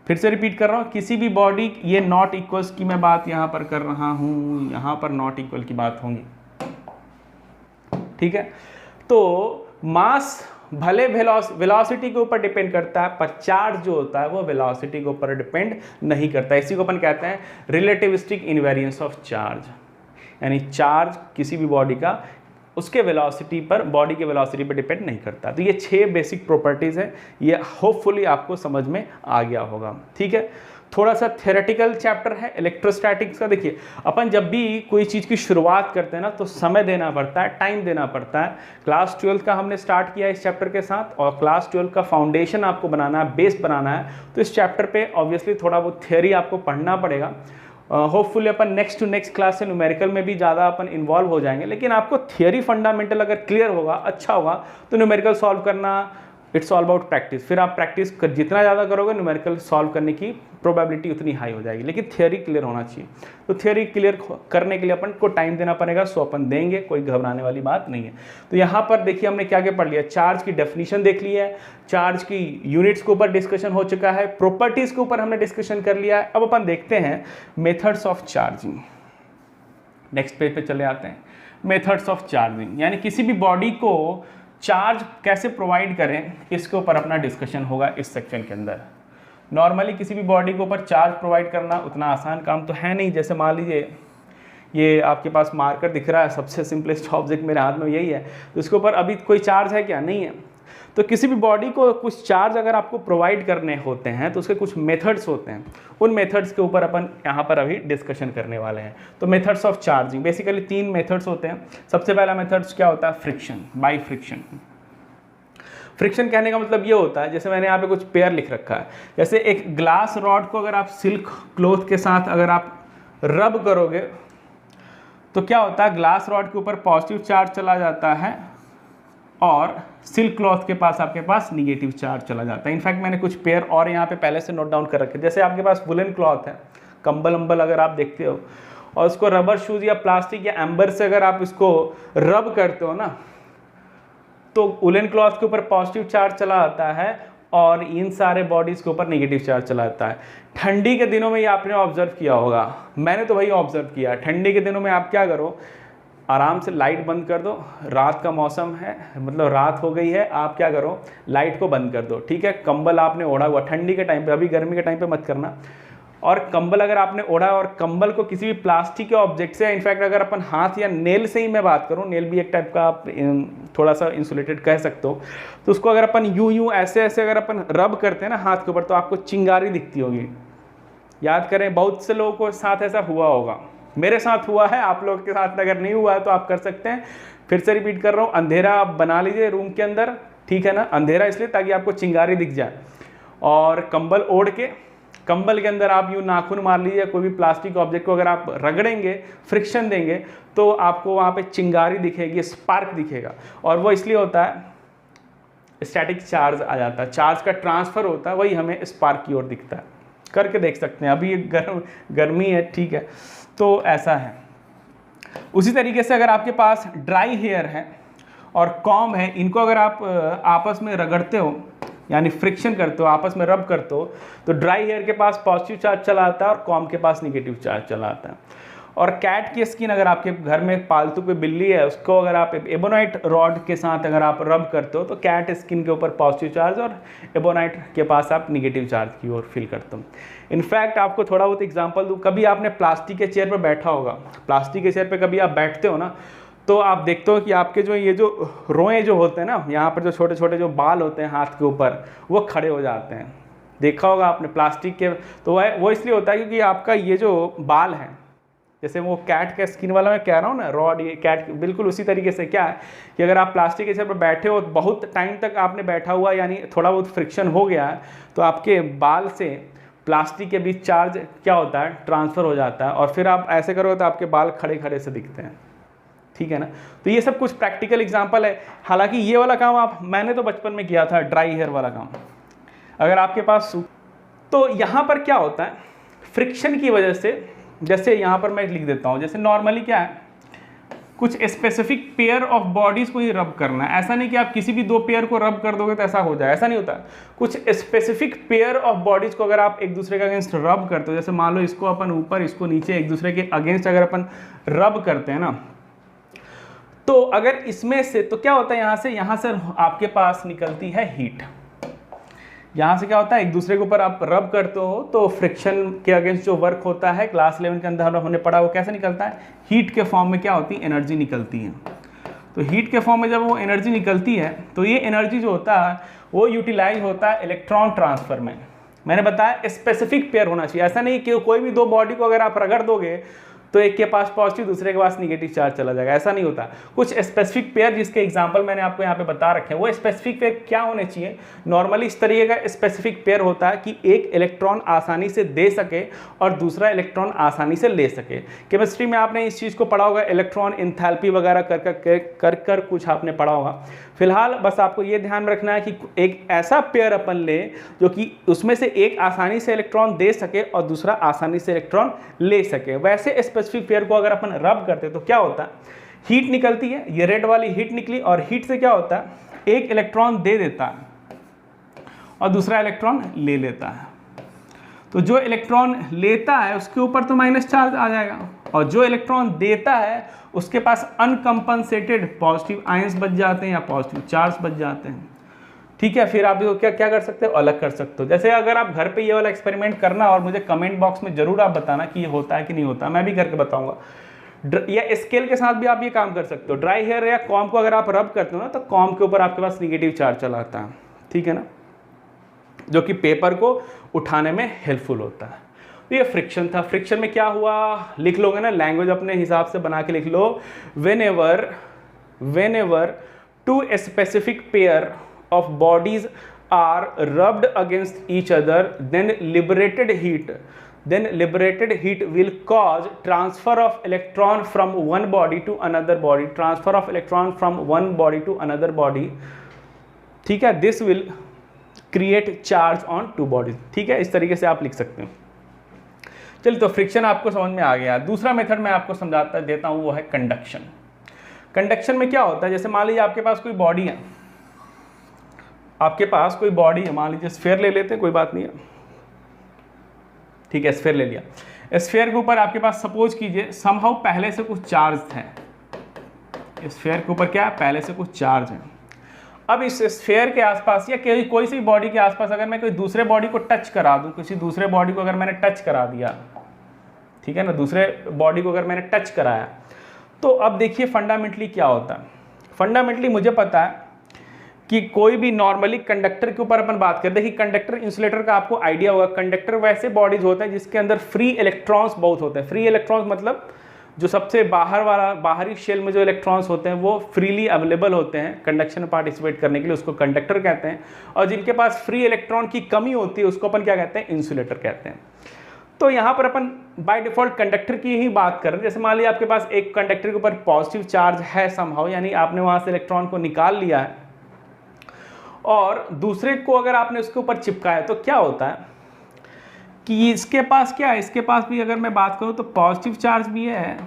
फिर से रिपीट कर रहा हूँ, किसी भी बॉडी, ये नॉट इक्वल्स की मैं बात यहाँ पर कर रहा हूँ, यहाँ पर नॉट इक्वल की बात होंगी, ठीक है। तो मास भले वेलोसिटी के ऊपर डिपेंड करता है, पर चार्ज जो होता है वो वेलोसिटी के ऊपर डिपेंड नहीं करता। इसी को अपन कहते हैं रिलेटिविस्टिक इनवेरियंस ऑफ चार्ज, यानी चार्ज किसी भी बॉडी का उसके वेलोसिटी पर, बॉडी के वेलोसिटी पर डिपेंड नहीं करता। तो ये 6 बेसिक प्रॉपर्टीज़ हैं, ये होपफुली आपको समझ में आ गया होगा। ठीक है, थोड़ा सा थ्योरेटिकल चैप्टर है इलेक्ट्रोस्टैटिक्स का। देखिए, अपन जब भी कोई चीज़ की शुरुआत करते हैं ना तो समय देना पड़ता है, टाइम देना पड़ता है। क्लास 12 का हमने स्टार्ट किया इस चैप्टर के साथ, और क्लास 12 का फाउंडेशन आपको बनाना है, बेस बनाना है। तो इस चैप्टर पे ऑब्वियसली थोड़ा बहुत थ्योरी आपको पढ़ना पड़ेगा। होपफुली अपन नेक्स्ट टू नेक्स्ट क्लास से न्यूमेरिकल में भी ज़्यादा अपन इन्वॉल्व हो जाएंगे, लेकिन आपको थियरी फंडामेंटल अगर क्लियर होगा, अच्छा होगा, तो न्यूमेरिकल सॉल्व करना, इट्स ऑल अबाउट प्रैक्टिस। फिर आप प्रैक्टिस जितना ज़्यादा करोगे, न्यूमेरिकल सॉल्व करने की प्रोबेबिलिटी उतनी हाई हो जाएगी, लेकिन थियरी क्लियर होना चाहिए। तो थियरी क्लियर करने के लिए अपन को टाइम देना पड़ेगा, सो अपन देंगे, कोई घबराने वाली बात नहीं है। तो यहाँ पर देखिए हमने क्या क्या पढ़ लिया। चार्ज की डेफिनेशन देख ली है, चार्ज की यूनिट्स के ऊपर डिस्कशन हो चुका है, प्रॉपर्टीज़ के ऊपर हमने डिस्कशन कर लिया है। अब अपन देखते हैं methods of charging. Next page पे चले आते हैं। मेथड्स ऑफ चार्जिंग यानी किसी भी बॉडी को चार्ज कैसे प्रोवाइड करें, इसके ऊपर अपना डिस्कशन होगा इस सेक्शन के अंदर। नॉर्मली किसी भी बॉडी के ऊपर चार्ज प्रोवाइड करना उतना आसान काम तो है नहीं। जैसे मान लीजिए ये आपके पास मार्कर दिख रहा है, सबसे सिंपलेस्ट ऑब्जेक्ट मेरे हाथ में यही है, तो इसके ऊपर अभी कोई चार्ज है क्या? नहीं है। तो किसी भी बॉडी को कुछ चार्ज अगर आपको प्रोवाइड करने होते हैं तो उसके कुछ मेथड्स होते हैं, उन मेथड्स के ऊपर अपन यहाँ पर अभी डिस्कशन करने वाले हैं। तो methods of charging basically 3 methods होते हैं। सबसे पहला मेथड्स क्या होता है? Friction, by friction. फ्रिक्शन कहने का मतलब ये होता है, जैसे मैंने यहाँ पे कुछ पेयर लिख रखा है, जैसे एक ग्लास रॉड को अगर आप सिल्क क्लॉथ के साथ अगर आप रब करोगे तो क्या होता है, ग्लास रॉड के ऊपर पॉजिटिव चार्ज चला जाता है और सिल्क क्लॉथ के पास आपके पास निगेटिव चार्ज चला जाता है। इनफैक्ट मैंने कुछ पेयर और यहाँ पे पहले से नोट डाउन कर रखे। जैसे आपके पास वुलन क्लॉथ है, कंबल अम्बल अगर आप देखते हो, और उसको रबर शूज़ या प्लास्टिक या एम्बर से अगर आप इसको रब करते हो ना, तो वुलन क्लॉथ के ऊपर पॉजिटिव चार्ज चला आता है और इन सारे बॉडीज़ के ऊपर नेगेटिव चार्ज चला जाता है। ठंडी के दिनों में ये आपने ऑब्जर्व किया होगा, मैंने तो भाई ऑब्जर्व किया। ठंडी के दिनों में आप क्या करो, आराम से लाइट बंद कर दो, रात का मौसम है, मतलब रात हो गई है, आप क्या करो, लाइट को बंद कर दो, ठीक है। कंबल आपने ओढ़ा हुआ ठंडी के टाइम पे, अभी गर्मी के टाइम पे मत करना। और कंबल अगर आपने ओढ़ा और कंबल को किसी भी प्लास्टिक के ऑब्जेक्ट से, इनफैक्ट अगर अपन हाथ या नेल से ही मैं बात करूं, नेल भी एक टाइप का आप थोड़ा सा इंसुलेटेड कह सकते हो, तो उसको अगर अपन यूं ऐसे ऐसे अगर अपन रब करते हैं ना हाथ के ऊपर, तो आपको चिंगारी दिखती होगी। याद करें, बहुत से लोगों को साथ ऐसा हुआ होगा, मेरे साथ हुआ है, आप लोगों के साथ अगर नहीं हुआ है तो आप कर सकते हैं। फिर से रिपीट कर रहा हूँ, अंधेरा आप बना लीजिए रूम के अंदर, ठीक है ना, अंधेरा इसलिए ताकि आपको चिंगारी दिख जाए, और कंबल ओढ़ के कंबल के अंदर आप यूँ नाखून मार लीजिए, कोई भी प्लास्टिक ऑब्जेक्ट को अगर आप रगड़ेंगे, फ्रिक्शन देंगे, तो आपको वहाँ पे चिंगारी दिखेगी, स्पार्क दिखेगा। और वो इसलिए होता है, स्टैटिक चार्ज आ जाता है, चार्ज का ट्रांसफ़र होता है, वही हमें स्पार्क की ओर दिखता है। करके देख सकते हैं, अभी गर्मी है, ठीक है, तो ऐसा है। उसी तरीके से अगर आपके पास ड्राई हेयर है और कॉम्ब है, इनको अगर आप आपस में रगड़ते हो, यानी फ्रिक्शन करते हो, आपस में रब करते हो, तो ड्राई हेयर के पास पॉजिटिव चार्ज चला आता है और कॉम्ब के पास निगेटिव चार्ज चला आता है। और कैट की स्किन, अगर आपके घर में पालतू कोई बिल्ली है, उसको अगर आप एबोनाइट रॉड के साथ अगर आप रब करते हो, तो कैट स्किन के ऊपर पॉजिटिव चार्ज और एबोनाइट के पास आप निगेटिव चार्ज की ओर फील करते हो। इनफैक्ट आपको थोड़ा बहुत एग्जांपल दूँ, कभी आपने प्लास्टिक के चेयर पर बैठा होगा, प्लास्टिक के चेयर पर कभी आप बैठते हो ना, तो आप देखते हो कि आपके जो ये जो रोएं जो होते हैं ना, यहाँ पर जो छोटे छोटे जो बाल होते हैं हाथ के ऊपर, वो खड़े हो जाते हैं। देखा होगा आपने प्लास्टिक के, तो वो इसलिए होता है क्योंकि आपका ये जो बाल है, जैसे वो कैट का स्किन वाला मैं कह रहा हूँ ना, रॉड, ये कैट बिल्कुल उसी तरीके से क्या है कि अगर आप प्लास्टिक के चेयर पर बैठे हो, बहुत टाइम तक आपने बैठा हुआ, यानी थोड़ा बहुत फ्रिक्शन हो गया है, तो आपके बाल से प्लास्टिक के बीच चार्ज क्या होता है, ट्रांसफ़र हो जाता है, और फिर आप ऐसे करोगे तो आपके बाल खड़े खड़े से दिखते हैं, ठीक है ना। तो ये सब कुछ प्रैक्टिकल एग्जांपल है। हालांकि ये वाला काम मैंने तो बचपन में किया था, ड्राई हेयर वाला काम, अगर आपके पास। तो यहाँ पर क्या होता है, फ्रिक्शन की वजह से, जैसे यहाँ पर मैं लिख देता हूँ, जैसे नॉर्मली क्या है, कुछ स्पेसिफिक पेयर ऑफ बॉडीज़ को ही रब करना है। ऐसा नहीं कि आप किसी भी 2 पेयर को रब कर दोगे तो ऐसा हो जाए, ऐसा नहीं होता। कुछ स्पेसिफिक पेयर ऑफ बॉडीज़ को अगर आप एक दूसरे के अगेंस्ट रब करते हो, जैसे मान लो इसको अपन ऊपर, इसको नीचे, एक दूसरे के अगेंस्ट अगर अपन रब करते हैं ना, तो अगर इसमें से, तो क्या होता है, यहाँ से आपके पास निकलती है हीट। यहाँ से क्या होता है, एक दूसरे के ऊपर आप रब करते हो तो फ्रिक्शन के अगेंस्ट जो वर्क होता है, क्लास 11 के अंदर हमने पढ़ा, वो कैसे निकलता है, हीट के फॉर्म में क्या होती है, एनर्जी निकलती है। तो हीट के फॉर्म में जब वो एनर्जी निकलती है तो ये एनर्जी जो होता है वो यूटिलाइज होता है इलेक्ट्रॉन ट्रांसफर में। मैंने बताया स्पेसिफिक पेयर होना चाहिए, ऐसा नहीं कि कोई भी दो बॉडी को अगर आप रगड़ दोगे तो एक के पास पॉजिटिव दूसरे के पास निगेटिव चार्ज चला जाएगा, ऐसा नहीं होता। कुछ स्पेसिफिक पेयर जिसके एग्जांपल मैंने आपको यहाँ पे बता रखे हैं, वो स्पेसिफिक पेयर क्या होने चाहिए। नॉर्मली इस तरीके का स्पेसिफिक पेयर होता है कि एक इलेक्ट्रॉन आसानी से दे सके और दूसरा इलेक्ट्रॉन आसानी से ले सके। केमिस्ट्री में आपने इस चीज़ को पढ़ा होगा, इलेक्ट्रॉन इंथैल्पी वगैरह कर कुछ आपने पढ़ा होगा। फिलहाल बस आपको ये ध्यान रखना है कि एक ऐसा पेयर अपन ले जो कि उसमें से एक आसानी से इलेक्ट्रॉन दे सके और दूसरा आसानी से इलेक्ट्रॉन ले सके। वैसे स्पेसिफिक पेयर को अगर अपन रब करते तो क्या होता है, हीट निकलती है, ये रेड वाली हीट निकली और हीट से क्या होता है, एक इलेक्ट्रॉन दे देता है और दूसरा इलेक्ट्रॉन ले लेता है। तो जो इलेक्ट्रॉन लेता है उसके ऊपर तो माइनस चार्ज आ जाएगा और जो इलेक्ट्रॉन देता है उसके पास अनकंपनसेटेड पॉजिटिव आयंस बच जाते हैं या पॉजिटिव चार्ज बच जाते हैं। ठीक है, फिर आप इसको क्या कर सकते हो, अलग कर सकते हो। जैसे अगर आप घर पे ये वाला एक्सपेरिमेंट करना और मुझे कमेंट बॉक्स में जरूर आप बताना कि ये होता है कि नहीं होता, मैं भी करके बताऊंगा। या स्केल के साथ भी आप ये काम कर सकते हो। ड्राई हेयर या कॉम को अगर आप रब करते हो ना तो कॉम के ऊपर आपके पास निगेटिव चार्ज चला आता है, ठीक है ना, जो कि पेपर को उठाने में हेल्पफुल होता है। तो ये फ्रिक्शन था। फ्रिक्शन में क्या हुआ, लिख लोगे ना, लैंग्वेज अपने हिसाब से बना के लिख लो। whenever two specific pair of bodies are rubbed against each other, then liberated heat will cause transfer of electron from one body to another body, transfer of electron from one body to another body, ठीक है, this will create charge on two bodies। ठीक है, इस तरीके से आप लिख सकते हो। चलिए, तो फ्रिक्शन आपको समझ में आ गया। दूसरा मेथड मैं आपको समझाता देता हूँ, वो है कंडक्शन। कंडक्शन में क्या होता है, जैसे मान लीजिए आपके पास कोई बॉडी है, मान लीजिए स्फीयर ले लेते हैं, कोई बात नहीं है, ठीक है, स्फीयर ले लिया। स्फीयर के ऊपर आपके पास सपोज कीजिए समहाउ पहले से कुछ चार्ज है। स्फीयर के ऊपर क्या है, पहले से कुछ चार्ज है। अब इस स्फीयर के आसपास या कोई सी बॉडी के आसपास अगर मैं कोई दूसरे बॉडी को टच करा दूं, किसी दूसरे बॉडी को अगर मैंने टच करा दिया, ठीक है ना, दूसरे बॉडी को अगर मैंने टच कराया, तो अब देखिए फंडामेंटली क्या होता है। फंडामेंटली मुझे पता है कि कोई भी नॉर्मली कंडक्टर के ऊपर अपन बात करते हैं कि कंडक्टर इंसुलेटर का आपको आइडिया होगा। कंडक्टर वैसे बॉडीज होता है जिसके अंदर फ्री इलेक्ट्रॉन्स बहुत होते हैं। फ्री इलेक्ट्रॉन्स मतलब जो सबसे बाहरी शेल में जो इलेक्ट्रॉन्स होते हैं वो फ्रीली अवेलेबल होते हैं कंडक्शन में पार्टिसिपेट करने के लिए, उसको कंडक्टर कहते हैं। और जिनके पास फ्री इलेक्ट्रॉन की कमी होती है उसको अपन क्या कहते हैं, इंसुलेटर कहते हैं। तो यहाँ पर अपन बाय डिफॉल्ट कंडक्टर की ही बात कर रहे हैं। जैसे मान लीजिए आपके पास एक कंडक्टर के ऊपर पॉजिटिव चार्ज है समहाउ, यानी आपने वहाँ से इलेक्ट्रॉन को निकाल लिया है और दूसरे को अगर आपने उसके ऊपर चिपकाया तो क्या होता है कि इसके पास क्या है, इसके पास भी अगर मैं बात करूं तो पॉजिटिव चार्ज भी है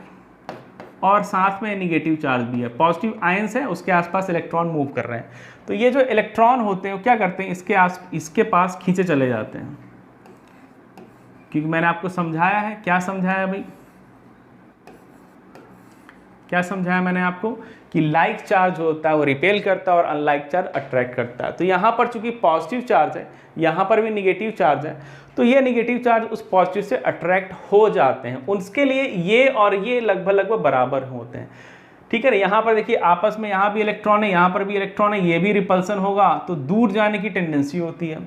और साथ में निगेटिव चार्ज भी है। पॉजिटिव आयंस है, उसके आसपास इलेक्ट्रॉन मूव कर रहे हैं। तो ये जो इलेक्ट्रॉन होते हैं वो क्या करते हैं, इसके पास खींचे चले जाते हैं। क्योंकि मैंने आपको समझाया है, क्या समझाया भाई, क्या समझाया मैंने आपको कि लाइक चार्ज होता है वो रिपेल करता है और अनलाइक चार्ज अट्रैक्ट करता है। तो यहाँ पर चूंकि पॉजिटिव चार्ज है, यहाँ पर भी निगेटिव चार्ज है, तो ये निगेटिव चार्ज उस पॉजिटिव से अट्रैक्ट हो जाते हैं। उसके लिए ये और ये लगभग बराबर होते हैं, ठीक है ना। यहाँ पर देखिए आपस में यहाँ भी इलेक्ट्रॉन है, यहाँ पर भी इलेक्ट्रॉन है, ये भी रिपल्सन होगा तो दूर जाने की टेंडेंसी होती है।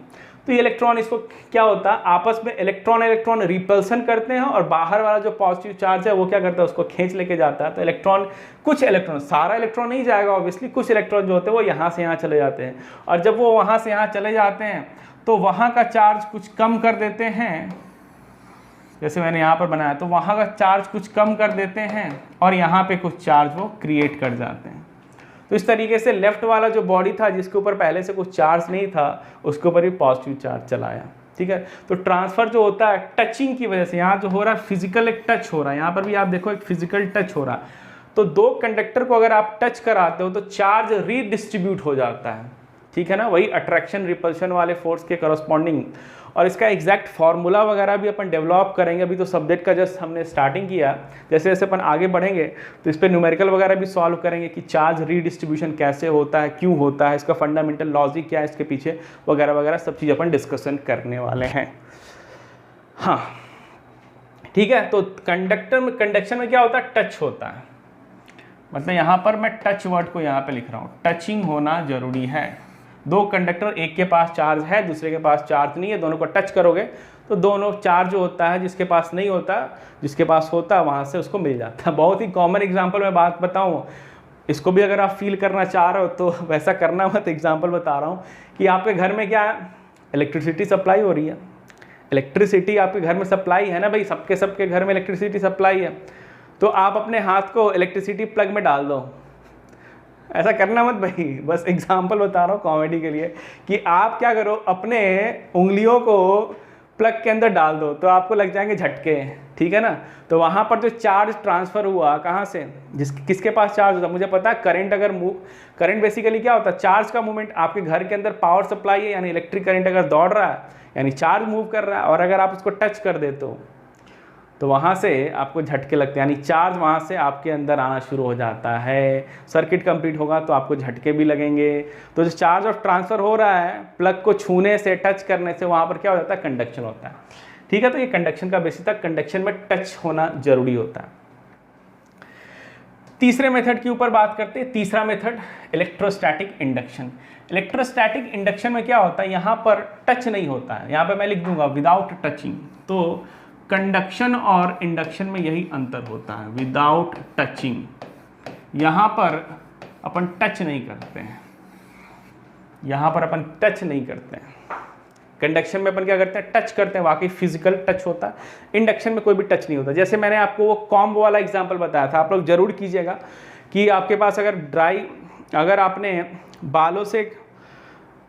तो ये इलेक्ट्रॉन, इसको क्या होता है, आपस में इलेक्ट्रॉन रिपल्सन करते हैं और बाहर वाला जो पॉजिटिव चार्ज है वो क्या करता है, उसको खींच लेके जाता है। तो कुछ इलेक्ट्रॉन, सारा इलेक्ट्रॉन नहीं जाएगा ऑब्वियसली, कुछ इलेक्ट्रॉन जो होते हैं वो यहाँ से यहाँ चले जाते हैं। और जब वो वहाँ से यहाँ चले जाते हैं तो वहाँ का चार्ज कुछ कम कर देते हैं, जैसे मैंने यहाँ पर बनाया, तो वहाँ का चार्ज कुछ कम कर देते हैं और यहाँ पे कुछ चार्ज वो क्रिएट कर जाते हैं। तो इस तरीके से लेफ्ट वाला जो बॉडी था जिसके ऊपर पहले से कुछ चार्ज नहीं था उसके ऊपर भी पॉजिटिव चार्ज चलाया, ठीक है। तो ट्रांसफर जो होता है टचिंग की वजह से, यहाँ जो हो रहा है फिजिकल एक टच हो रहा है, यहाँ पर भी आप देखो एक फिजिकल टच हो रहा है। तो दो कंडक्टर को अगर आप टच कराते हो तो चार्ज रीडिस्ट्रीब्यूट हो जाता है, ठीक है ना, वही अट्रैक्शन रिपल्शन वाले फोर्स के करस्पॉन्डिंग। और इसका एग्जैक्ट फार्मूला वगैरह भी अपन डेवलप करेंगे। अभी तो सब्जेक्ट का जस्ट हमने स्टार्टिंग किया, जैसे जैसे अपन आगे बढ़ेंगे तो इस पर न्यूमेरिकल वगैरह भी सॉल्व करेंगे कि चार्ज रीडिस्ट्रीब्यूशन कैसे होता है, क्यों होता है, इसका फंडामेंटल लॉजिक क्या है इसके पीछे, वगैरह वगैरह सब चीज़ अपन डिस्कशन करने वाले हैं। हाँ ठीक है, तो कंडक्शन में क्या होता है, टच होता है। मतलब यहाँ पर मैं टच वर्ड को यहाँ पे लिख रहा हूँ, टचिंग होना जरूरी है। दो कंडक्टर, एक के पास चार्ज है दूसरे के पास चार्ज नहीं है, दोनों को टच करोगे तो दोनों चार्ज होता है, जिसके पास नहीं होता, जिसके पास होता है वहाँ से उसको मिल जाता है। बहुत ही कॉमन एग्जाम्पल मैं बात बताऊँ, इसको भी अगर आप फील करना चाह रहे हो तो वैसा करना मत, एग्जाम्पल बता रहा हूँ कि आपके घर में क्या है, इलेक्ट्रिसिटी सप्लाई हो रही है। इलेक्ट्रिसिटी आपके घर में सप्लाई है ना भाई, सबके घर में इलेक्ट्रिसिटी सप्लाई है, तो आप अपने हाथ को इलेक्ट्रिसिटी प्लग में डाल दो। ऐसा करना मत भाई, बस एग्जाम्पल बता रहा हूँ कॉमेडी के लिए कि आप क्या करो, अपने उंगलियों को प्लग के अंदर डाल दो तो आपको लग जाएंगे झटके, ठीक है ना। तो वहाँ पर जो चार्ज ट्रांसफ़र हुआ कहाँ से, किसके पास चार्ज होता है मुझे पता है, करंट अगर करंट बेसिकली क्या होता है, चार्ज का मूवमेंट। आपके घर के अंदर पावर सप्लाई है यानी इलेक्ट्रिक करंट अगर दौड़ रहा है यानी चार्ज मूव कर रहा है, और अगर आप उसको टच कर देते हो तो वहाँ से आपको झटके लगते हैं, यानी चार्ज वहाँ से आपके अंदर आना शुरू हो जाता है। सर्किट कंप्लीट होगा तो आपको झटके भी लगेंगे। तो जो चार्ज ऑफ ट्रांसफ़र हो रहा है प्लग को छूने से, टच करने से, वहाँ पर क्या हो जाता है, कंडक्शन होता है, ठीक है। तो ये कंडक्शन का बेसिक था, कंडक्शन में टच होना जरूरी होता है। तीसरे मेथड के ऊपर बात करते हैं। तीसरा method electrostatic induction. Electrostatic induction में क्या होता है, यहाँ पर टच नहीं होता है, यहाँ पर मैं लिख दूंगा विदाउट टचिंग। तो कंडक्शन और इंडक्शन में यही अंतर होता है, विदाउट टचिंग। यहाँ पर अपन टच नहीं करते हैं, यहाँ पर अपन टच नहीं करते हैं। कंडक्शन में अपन क्या करते हैं, टच करते हैं, वाकई फिजिकल टच होता है। इंडक्शन में कोई भी टच नहीं होता। जैसे मैंने आपको वो कॉम्ब वाला एग्जांपल बताया था, आप लोग जरूर कीजिएगा कि आपके पास अगर आपने बालों से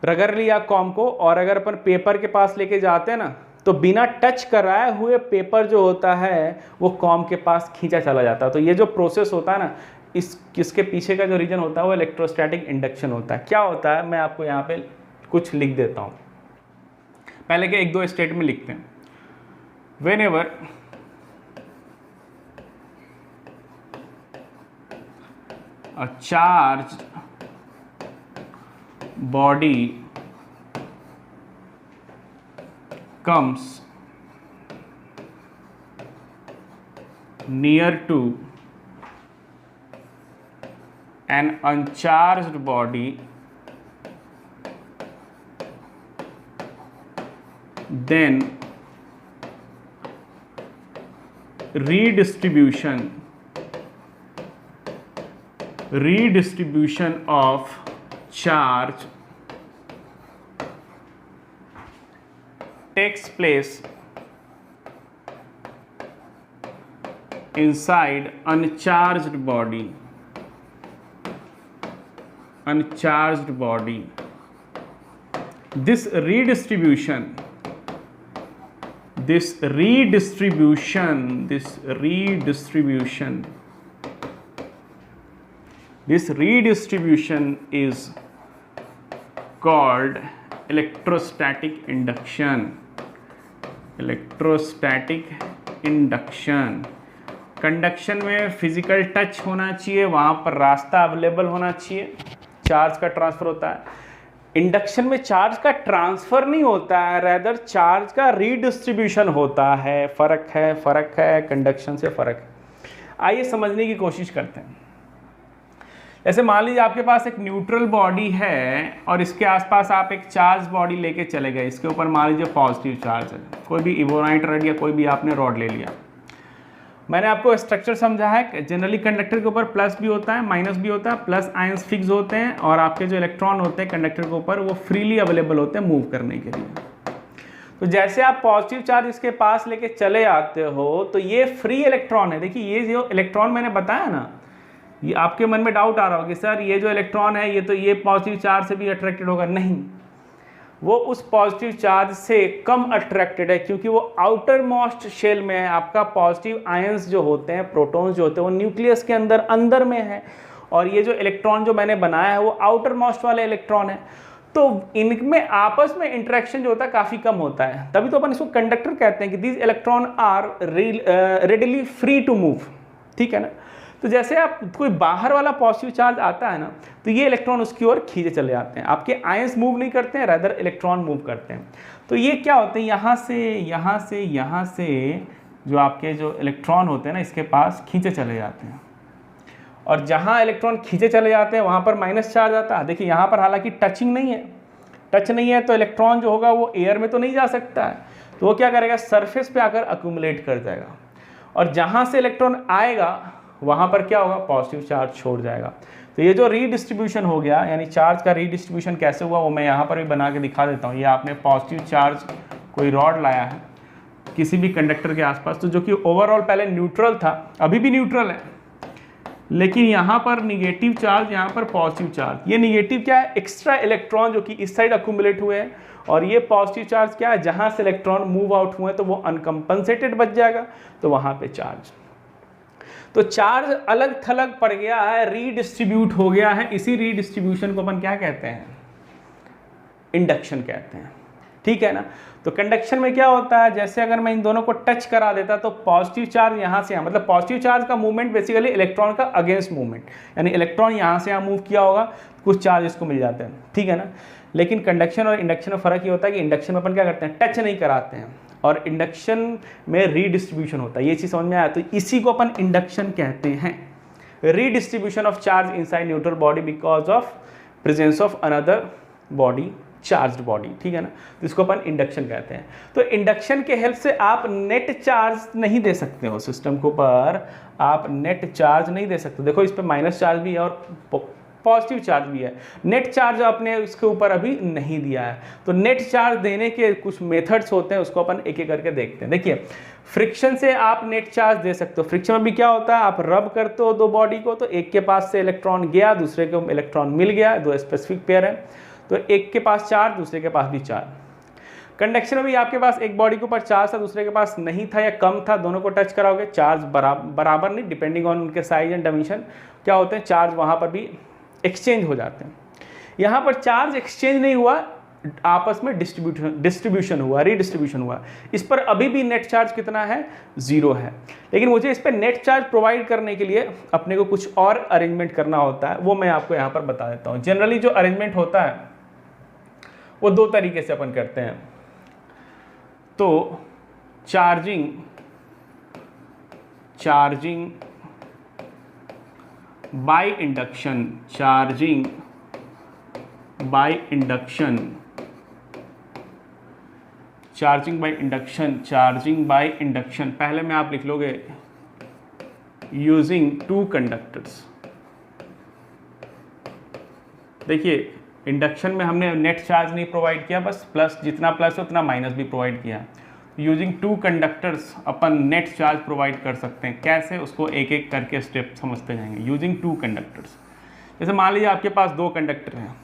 रगड़ लिया कॉम्ब को, और अगर अपन पेपर के पास लेके जाते हैं ना, तो बिना टच कराए हुए पेपर जो होता है वो कॉम्ब के पास खींचा चला जाता है। तो ये जो प्रोसेस होता है ना, इसके पीछे का जो रीजन होता है वो इलेक्ट्रोस्टैटिक इंडक्शन होता है। क्या होता है मैं आपको यहाँ पे कुछ लिख देता हूँ, पहले के एक दो स्टेटमेंट लिखते हैं। Whenever a charged body comes near to an uncharged body, then redistribution of charge takes place inside uncharged body. This redistribution is called electrostatic induction. Conduction में फिजिकल टच होना चाहिए, वहाँ पर रास्ता अवेलेबल होना चाहिए, चार्ज का ट्रांसफर होता है। इंडक्शन में चार्ज का ट्रांसफर नहीं होता है, रेदर चार्ज का रीडिस्ट्रीब्यूशन होता है। फर्क है, कंडक्शन से फर्क है। आइए समझने की कोशिश करते हैं। जैसे मान लीजिए आपके पास एक न्यूट्रल बॉडी है और इसके आसपास आप एक चार्ज बॉडी लेके चले गए, इसके ऊपर मान लीजिए पॉजिटिव चार्ज है, कोई भी इवोनाइट रॉड या कोई भी आपने रॉड ले लिया। मैंने आपको स्ट्रक्चर समझा है, जनरली कंडक्टर के ऊपर प्लस भी होता है माइनस भी होता है। प्लस आयंस फिक्स होते हैं और आपके जो इलेक्ट्रॉन होते हैं कंडक्टर के ऊपर वो फ्रीली अवेलेबल होते हैं मूव करने के लिए। तो जैसे आप पॉजिटिव चार्ज इसके पास लेके चले आते हो तो ये फ्री इलेक्ट्रॉन है। देखिए ये जो इलेक्ट्रॉन मैंने बताया ना, ये आपके मन में डाउट आ रहा होगा कि सर ये जो इलेक्ट्रॉन है ये पॉजिटिव चार्ज से भी अट्रैक्टेड होगा। नहीं, वो उस पॉजिटिव चार्ज से कम अट्रैक्टेड है क्योंकि वो आउटर मोस्ट शेल में है। आपका पॉजिटिव आयंस जो होते हैं, प्रोटॉन्स जो होते हैं, वो न्यूक्लियस के अंदर में है, और ये जो इलेक्ट्रॉन जो मैंने बनाया है वो आउटर मोस्ट वाले इलेक्ट्रॉन है। तो इनमें आपस में इंटरेक्शन जो होता है काफ़ी कम होता है, तभी तो अपन इसको कंडक्टर कहते हैं कि these electron are readily free to move, ठीक है ना। तो जैसे आप कोई बाहर वाला पॉजिटिव चार्ज आता है ना, तो ये इलेक्ट्रॉन उसकी ओर खींचे चले जाते हैं। आपके आयंस मूव नहीं करते हैं, रादर इलेक्ट्रॉन मूव करते हैं। तो ये क्या होते हैं, यहाँ से जो आपके जो इलेक्ट्रॉन होते हैं ना इसके पास खींचे चले जाते हैं, और जहाँ इलेक्ट्रॉन खींचे चले जाते हैं वहाँ पर माइनस चार्ज आता है। देखिए यहाँ पर हालांकि टचिंग नहीं है, टच नहीं है तो इलेक्ट्रॉन जो होगा वो एयर में तो नहीं जा सकता है, तो वो क्या करेगा, सरफेस पे आकर अक्यूमुलेट कर जाएगा, और जहाँ से इलेक्ट्रॉन आएगा वहाँ पर क्या होगा, पॉजिटिव चार्ज छोड़ जाएगा। तो ये जो रीडिस्ट्रीब्यूशन हो गया, यानी चार्ज का रीडिस्ट्रीब्यूशन कैसे हुआ वो मैं यहाँ पर भी बना के दिखा देता हूँ। ये आपने पॉजिटिव चार्ज कोई रॉड लाया है किसी भी कंडक्टर के आसपास, तो जो कि ओवरऑल पहले न्यूट्रल था, अभी भी न्यूट्रल है, लेकिन यहाँ पर निगेटिव चार्ज, यहाँ पर पॉजिटिव चार्ज। ये निगेटिव क्या है, एक्स्ट्रा इलेक्ट्रॉन जो कि इस साइड अक्यूमुलेट हुए हैं, और ये पॉजिटिव चार्ज क्या है, जहाँ से इलेक्ट्रॉन मूव आउट हुए तो वो अनकम्पनसेटेड बच जाएगा, तो वहाँ पे चार्ज। तो चार्ज अलग थलग पड़ गया है, रीडिस्ट्रीब्यूट हो गया है। इसी रीडिस्ट्रीब्यूशन को अपन क्या कहते हैं, इंडक्शन कहते हैं, ठीक है ना। तो कंडक्शन में क्या होता है, जैसे अगर मैं इन दोनों को टच करा देता तो पॉजिटिव चार्ज यहाँ से यहाँ, मतलब पॉजिटिव चार्ज का मूवमेंट बेसिकली इलेक्ट्रॉन का अगेंस्ट मूवमेंट, यानी इलेक्ट्रॉन यहाँ से यहाँ मूव किया होगा, कुछ चार्ज इसको मिल जाते हैं, ठीक है ना। लेकिन कंडक्शन और इंडक्शन में फ़र्क ये होता है कि इंडक्शन में अपन क्या करते हैं, टच नहीं कराते हैं, और इंडक्शन में रीडिस्ट्रीब्यूशन होता है। ये चीज़ समझ में आया, तो इसी को अपन इंडक्शन कहते हैं, redistribution of charge inside neutral body because of presence of another body, charged body, ठीक है ना। तो इसको अपन इंडक्शन कहते हैं। तो इंडक्शन के हेल्प से आप नेट चार्ज नहीं दे सकते हो सिस्टम के ऊपर, आप नेट चार्ज नहीं दे सकते। देखो इस पर माइनस चार्ज भी है और पॉजिटिव चार्ज भी है, नेट चार्ज आपने इसके ऊपर अभी नहीं दिया है। तो नेट चार्ज देने के कुछ मेथड्स होते हैं, उसको अपन एक एक करके देखते हैं। देखिए फ्रिक्शन से आप नेट चार्ज दे सकते हो। फ्रिक्शन में भी क्या होता है, आप रब करते हो दो बॉडी को, तो एक के पास से इलेक्ट्रॉन गया, दूसरे को इलेक्ट्रॉन मिल गया, दो स्पेसिफिक पेयर है, तो एक के पास चार्ज, दूसरे के पास भी चार्ज। कंडक्शन में भी आपके पास एक बॉडी के ऊपर चार्ज था, दूसरे के पास नहीं था या कम था, दोनों को टच कराओगे, चार्ज बराबर नहीं, डिपेंडिंग ऑन उनके साइज एंड डायमेंशन क्या होते हैं, चार्ज वहाँ पर भी एक्सचेंज हो जाते हैं। यहाँ पर चार्ज एक्सचेंज नहीं हुआ, आपस में डिस्ट्रीब्यूशन हुआ, रीडिस्ट्रीब्यूशन हुआ। इस पर अभी भी नेट चार्ज कितना है, 0 है। लेकिन मुझे इस पर नेट चार्ज प्रोवाइड करने के लिए अपने को कुछ और अरेंजमेंट करना होता है, वो मैं आपको यहाँ पर बता देता हूँ। जनरली जो अरेंजमेंट होता है वो दो तरीके से अपन करते हैं। तो charging by induction, charging by induction, charging by induction, charging by induction. पहले में आप लिख लोगे यूजिंग 2 कंडक्टर्स। देखिए इंडक्शन में हमने नेट चार्ज नहीं प्रोवाइड किया, बस प्लस, जितना प्लस उतना माइनस भी प्रोवाइड किया। यूजिंग 2 कंडक्टर्स अपन नेट चार्ज प्रोवाइड कर सकते हैं। कैसे, उसको एक एक करके स्टेप समझते जाएंगे। यूजिंग 2 कंडक्टर्स, जैसे मान लीजिए आपके पास 2 कंडक्टर हैं,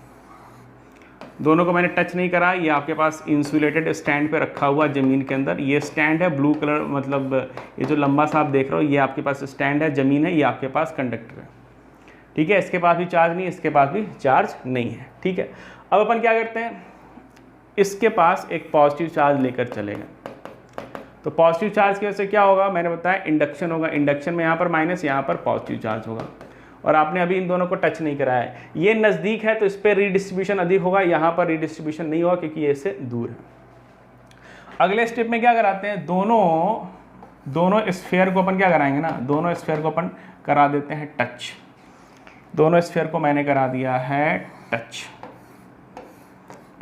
दोनों को मैंने टच नहीं करा, ये आपके पास इंसुलेटेड स्टैंड पे रखा हुआ ज़मीन के अंदर। ये स्टैंड है ब्लू कलर, मतलब ये जो लंबा सा आप देख रहे हो, ये आपके पास स्टैंड है, ज़मीन है, ये आपके पास कंडक्टर है, ठीक है। इसके पास भी चार्ज नहीं है, इसके पास भी चार्ज नहीं है, ठीक है। अब अपन क्या करते हैं, इसके पास एक पॉजिटिव चार्ज लेकर चलेंगे, तो पॉजिटिव चार्ज की वजह से क्या होगा, मैंने बताया इंडक्शन होगा। इंडक्शन में यहाँ पर माइनस, यहाँ पर पॉजिटिव चार्ज होगा, और आपने अभी इन दोनों को टच नहीं कराया है। ये नज़दीक है तो इस पर रीडिस्ट्रीब्यूशन अधिक होगा, यहाँ पर रीडिस्ट्रीब्यूशन नहीं होगा क्योंकि ये इससे दूर है। अगले स्टेप में क्या कराते हैं, दोनों स्फीयर को अपन क्या कराएंगे ना, दोनों स्फीयर को अपन करा देते हैं टच। दोनों स्फीयर को मैंने करा दिया है टच।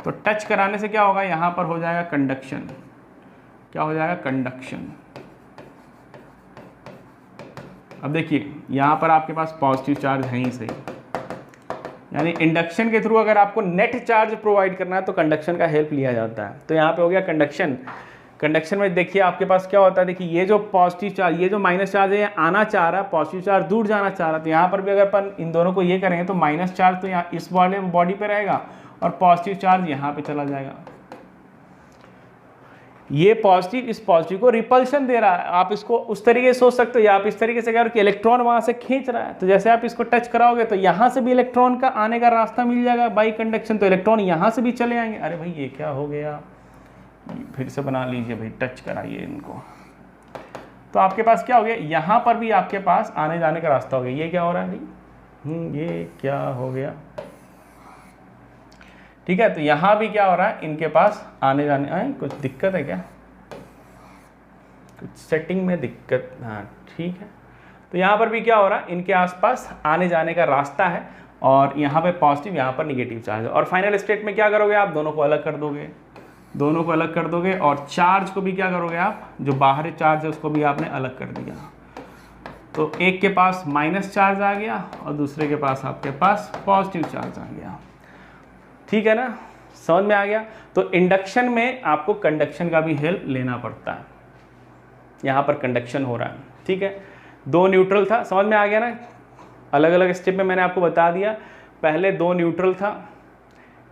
तो टच कराने से क्या होगा, यहाँ पर हो जाएगा कंडक्शन। क्या हो जाएगा, कंडक्शन। अब देखिए यहाँ पर आपके पास पॉजिटिव चार्ज है ही सही, यानी इंडक्शन के थ्रू अगर आपको नेट चार्ज प्रोवाइड करना है तो कंडक्शन का हेल्प लिया जाता है। तो यहाँ पे हो गया कंडक्शन। कंडक्शन में देखिए आपके पास क्या होता है, देखिए ये जो पॉजिटिव चार्ज, ये जो माइनस चार्ज है ये आना चाह रहा है, पॉजिटिव चार्ज दूर जाना चाह रहा है। तो यहाँ पर भी अगर अपन इन दोनों को ये करेंगे तो माइनस चार्ज तो यहाँ इस बॉडी पे रहेगा और पॉजिटिव चार्ज यहाँ पे चला जाएगा। ये पॉजिटिव इस पॉजिटिव को रिपल्शन दे रहा है। आप इसको उस तरीके से सोच सकते हो, या आप इस तरीके से कह रहे हो कि इलेक्ट्रॉन वहाँ से खींच रहा है, तो जैसे आप इसको टच कराओगे तो यहाँ से भी इलेक्ट्रॉन का आने का रास्ता मिल जाएगा बाई कंडक्शन, तो इलेक्ट्रॉन यहाँ से भी चले आएंगे। अरे भाई ये क्या हो गया, फिर से बना लीजिए भाई, टच कराइए इनको। तो आपके पास क्या हो गया, यहाँ पर भी आपके पास आने जाने का रास्ता हो गया। ये क्या हो रहा है भाई, ये क्या हो गया, ठीक है। तो यहाँ भी क्या हो रहा है, इनके पास आने जाने, कुछ दिक्कत है क्या, कुछ सेटिंग में दिक्कत, हाँ ठीक है। तो यहाँ पर भी क्या हो रहा है, इनके आसपास आने जाने का रास्ता है और यहाँ पे पॉजिटिव, यहाँ पर निगेटिव चार्ज है। और फाइनल स्टेट में क्या करोगे आप, दोनों को अलग कर दोगे, दोनों को अलग कर दोगे और चार्ज को भी क्या करोगे आप, जो बाहरी चार्ज है उसको भी आपने अलग कर दिया। तो एक के पास माइनस चार्ज आ गया और दूसरे के पास आपके पास पॉजिटिव चार्ज आ गया। ठीक है ना, समझ में आ गया। तो इंडक्शन में आपको कंडक्शन का भी हेल्प लेना पड़ता है। यहाँ पर कंडक्शन हो रहा है, ठीक है, दो न्यूट्रल था, समझ में आ गया ना। अलग अलग स्टेप में मैंने आपको बता दिया, पहले दो न्यूट्रल था,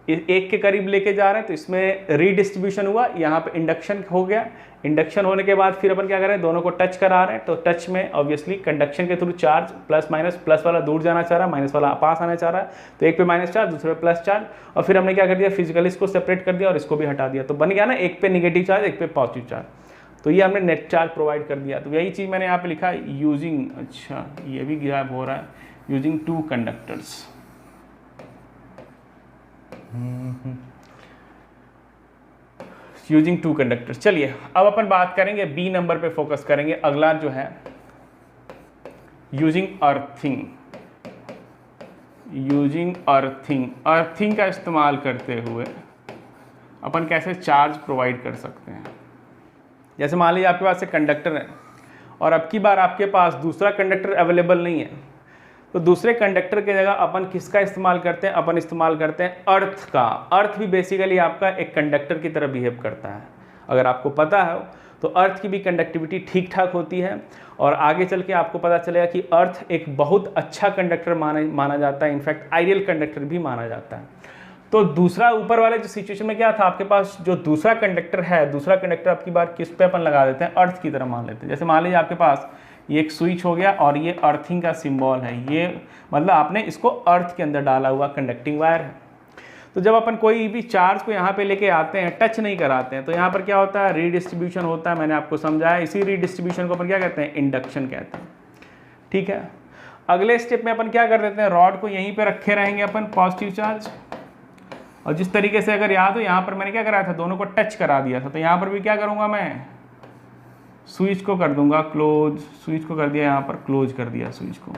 एक के करीब लेके जा रहे हैं तो इसमें रीडिस्ट्रीब्यूशन हुआ, यहाँ पे इंडक्शन हो गया। इंडक्शन होने के बाद फिर अपन क्या कर रहे हैं, दोनों को टच करा रहे हैं। तो टच में ऑब्वियसली कंडक्शन के through charge plus minus, plus वाला दूर जाना चाह रहा है, माइनस वाला पास आना चाह रहा है। तो एक पे माइनस चार्ज, दूसरे पे प्लस चार्ज, और फिर हमने क्या कर दिया, फिजिकली इसको सेपरेट कर दिया और इसको भी हटा दिया। तो बन गया ना, एक पे निगेटिव चार्ज, एक पे पॉजिटिव चार्ज। तो ये हमने नेट चार्ज प्रोवाइड कर दिया। तो यही चीज़ मैंने यहाँ पे लिखा यूजिंग, अच्छा ये भी गायब हो रहा है, using two conductors. Using two conductors. चलिए अब अपन बात करेंगे बी नंबर पे फोकस करेंगे। अगला जो है using earthing. Using earthing, earthing का इस्तेमाल करते हुए अपन कैसे चार्ज प्रोवाइड कर सकते हैं। जैसे मान लीजिए आपके पास एक कंडक्टर है और अब की बार आपके पास दूसरा कंडक्टर अवेलेबल नहीं है, तो दूसरे कंडक्टर की जगह अपन किसका इस्तेमाल करते हैं, अपन इस्तेमाल करते हैं अर्थ का। अर्थ भी बेसिकली आपका एक कंडक्टर की तरह बिहेव करता है। अगर आपको पता है तो अर्थ की भी कंडक्टिविटी ठीक ठाक होती है और आगे चल के आपको पता चलेगा कि अर्थ एक बहुत अच्छा कंडक्टर माना जाता है, इनफैक्ट आइडियल कंडक्टर भी माना जाता है। तो दूसरा ऊपर वाले जो सिचुएशन में क्या था, आपके पास जो दूसरा कंडक्टर है, दूसरा कंडक्टर आपकी बार किस पे अपन लगा देते हैं, अर्थ की तरह मान लेते हैं। जैसे मान लीजिए आपके पास ये एक स्विच हो गया और ये अर्थिंग का सिंबल है, ये मतलब आपने इसको अर्थ के अंदर डाला हुआ कंडक्टिंग वायर है। तो जब अपन कोई भी चार्ज को यहाँ पे लेके आते हैं, टच नहीं कराते हैं, तो यहाँ पर क्या होता है, रीडिस्ट्रीब्यूशन होता है। मैंने आपको समझाया, इसी रीडिस्ट्रीब्यूशन को अपन क्या कहते हैं, इंडक्शन कहते हैं। ठीक है, अगले स्टेप में अपन क्या कर देते हैं, रॉड को यहीं पे रखे रहेंगे अपन पॉजिटिव चार्ज, और जिस तरीके से अगर याद हो यहाँ पर मैंने क्या कराया था, दोनों को टच करा दिया था। तो यहाँ पर भी क्या करूँगा मैं, स्विच को कर दूंगा क्लोज, स्विच को कर दिया यहाँ पर क्लोज कर दिया स्विच को।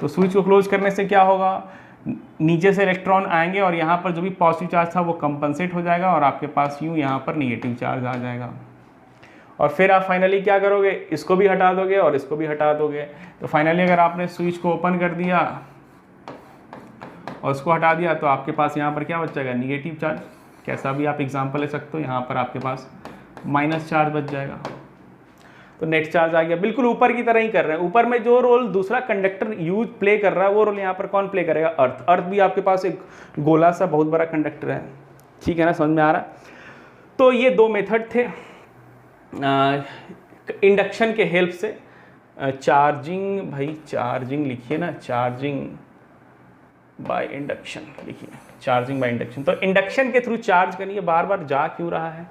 तो स्विच को क्लोज करने से क्या होगा, नीचे से इलेक्ट्रॉन आएंगे और यहाँ पर जो भी पॉजिटिव चार्ज था वो कंपनसेट हो जाएगा और आपके पास यूँ यहाँ पर निगेटिव चार्ज आ जाएगा। और फिर आप फाइनली क्या करोगे, इसको भी हटा दोगे और इसको भी हटा दोगे। तो फाइनली अगर आपने स्विच को ओपन कर दिया और उसको हटा दिया तो आपके पास यहाँ पर क्या बच जाएगा, निगेटिव चार्ज। कैसा भी आप एग्जाम्पल ले सकते हो, यहाँ पर आपके पास माइनस चार्ज बच जाएगा। तो नेट चार्ज आ गया, बिल्कुल ऊपर की तरह ही कर रहे हैं। ऊपर में जो रोल दूसरा कंडक्टर यूज प्ले कर रहा है वो रोल यहाँ पर कौन प्ले करेगा, अर्थ। अर्थ भी आपके पास एक गोला सा बहुत बड़ा कंडक्टर है, ठीक है ना, समझ में आ रहा। तो ये दो मेथड थे इंडक्शन के हेल्प से। चार्जिंग, भाई चार्जिंग लिखिए ना, चार्जिंग बाय इंडक्शन लिखिए, चार्जिंग बाय इंडक्शन। तो इंडक्शन के थ्रू चार्ज करिए, बार बार जा क्यों रहा है,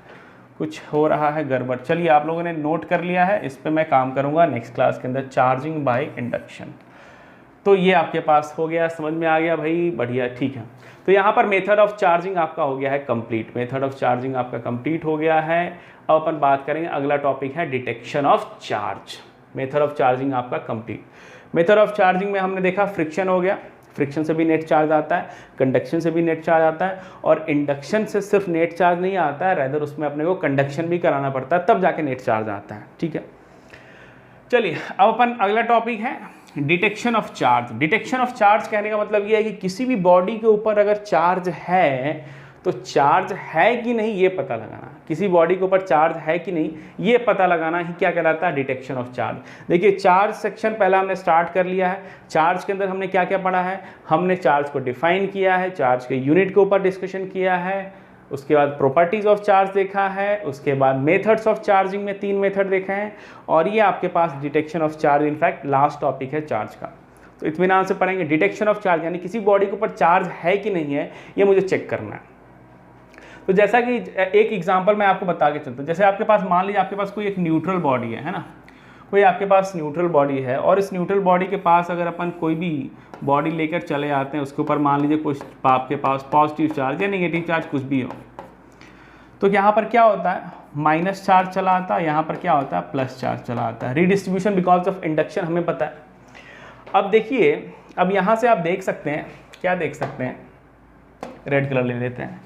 कुछ हो रहा है गड़बड़। चलिए आप लोगों ने नोट कर लिया है, इस पे मैं काम करूंगा नेक्स्ट क्लास के अंदर, चार्जिंग बाय इंडक्शन। तो ये आपके पास हो गया, समझ में आ गया भाई, बढ़िया, ठीक है। तो यहाँ पर मेथड ऑफ चार्जिंग आपका हो गया है कंप्लीट, मेथड ऑफ चार्जिंग आपका कंप्लीट हो गया है। अब अपन बात करेंगे, अगला टॉपिक है detection of charge. Method of charging आपका कंप्लीट। मेथड ऑफ चार्जिंग में हमने देखा फ्रिक्शन हो गया, फ्रिक्शन से भी नेट चार्ज आता है, कंडक्शन से भी नेट चार्ज आता है, और इंडक्शन से सिर्फ नेट चार्ज नहीं आता है, रेदर उसमें अपने को कंडक्शन भी कराना पड़ता है, तब जाके नेट चार्ज आता है, ठीक है। चलिए अब अपन अगला टॉपिक है detection of charge. Detection of charge कहने का मतलब ये है कि किसी भी बॉडी के ऊपर अगर चार्ज है तो चार्ज है कि नहीं ये पता लगाना, किसी बॉडी के ऊपर चार्ज है कि नहीं ये पता लगाना ही क्या कहलाता है, डिटेक्शन ऑफ चार्ज। देखिए चार्ज सेक्शन पहला हमने स्टार्ट कर लिया है। चार्ज के अंदर हमने क्या क्या पढ़ा है, हमने चार्ज को डिफाइन किया है, चार्ज के यूनिट के ऊपर डिस्कशन किया है, उसके बाद प्रॉपर्टीज ऑफ चार्ज देखा है, उसके बाद मेथड्स ऑफ चार्जिंग में 3 मेथड देखे हैं, और ये आपके पास detection of charge in fact last topic है चार्ज का। तो इत्मीनान से पढ़ेंगे डिटेक्शन ऑफ चार्ज, यानी किसी बॉडी के ऊपर चार्ज है कि नहीं है ये मुझे चेक करना है। तो जैसा कि एक एग्जांपल मैं आपको बता के चलता हूँ, जैसे आपके पास मान लीजिए आपके पास कोई एक न्यूट्रल बॉडी है ना, कोई आपके पास न्यूट्रल बॉडी है, और इस न्यूट्रल बॉडी के पास अगर अपन कोई भी बॉडी लेकर चले आते हैं, उसके ऊपर मान लीजिए कुछ आपके पास पॉजिटिव चार्ज या नेगेटिव चार्ज कुछ भी हो, तो यहाँ पर क्या होता है, माइनस चार्ज चला आता है, यहाँ पर क्या होता है, प्लस चार्ज चला आता है। रीडिस्ट्रीब्यूशन बिकॉज ऑफ इंडक्शन हमें पता है, अब देखिए, अब यहाँ से आप देख सकते हैं, क्या देख सकते हैं, रेड कलर ले लेते हैं,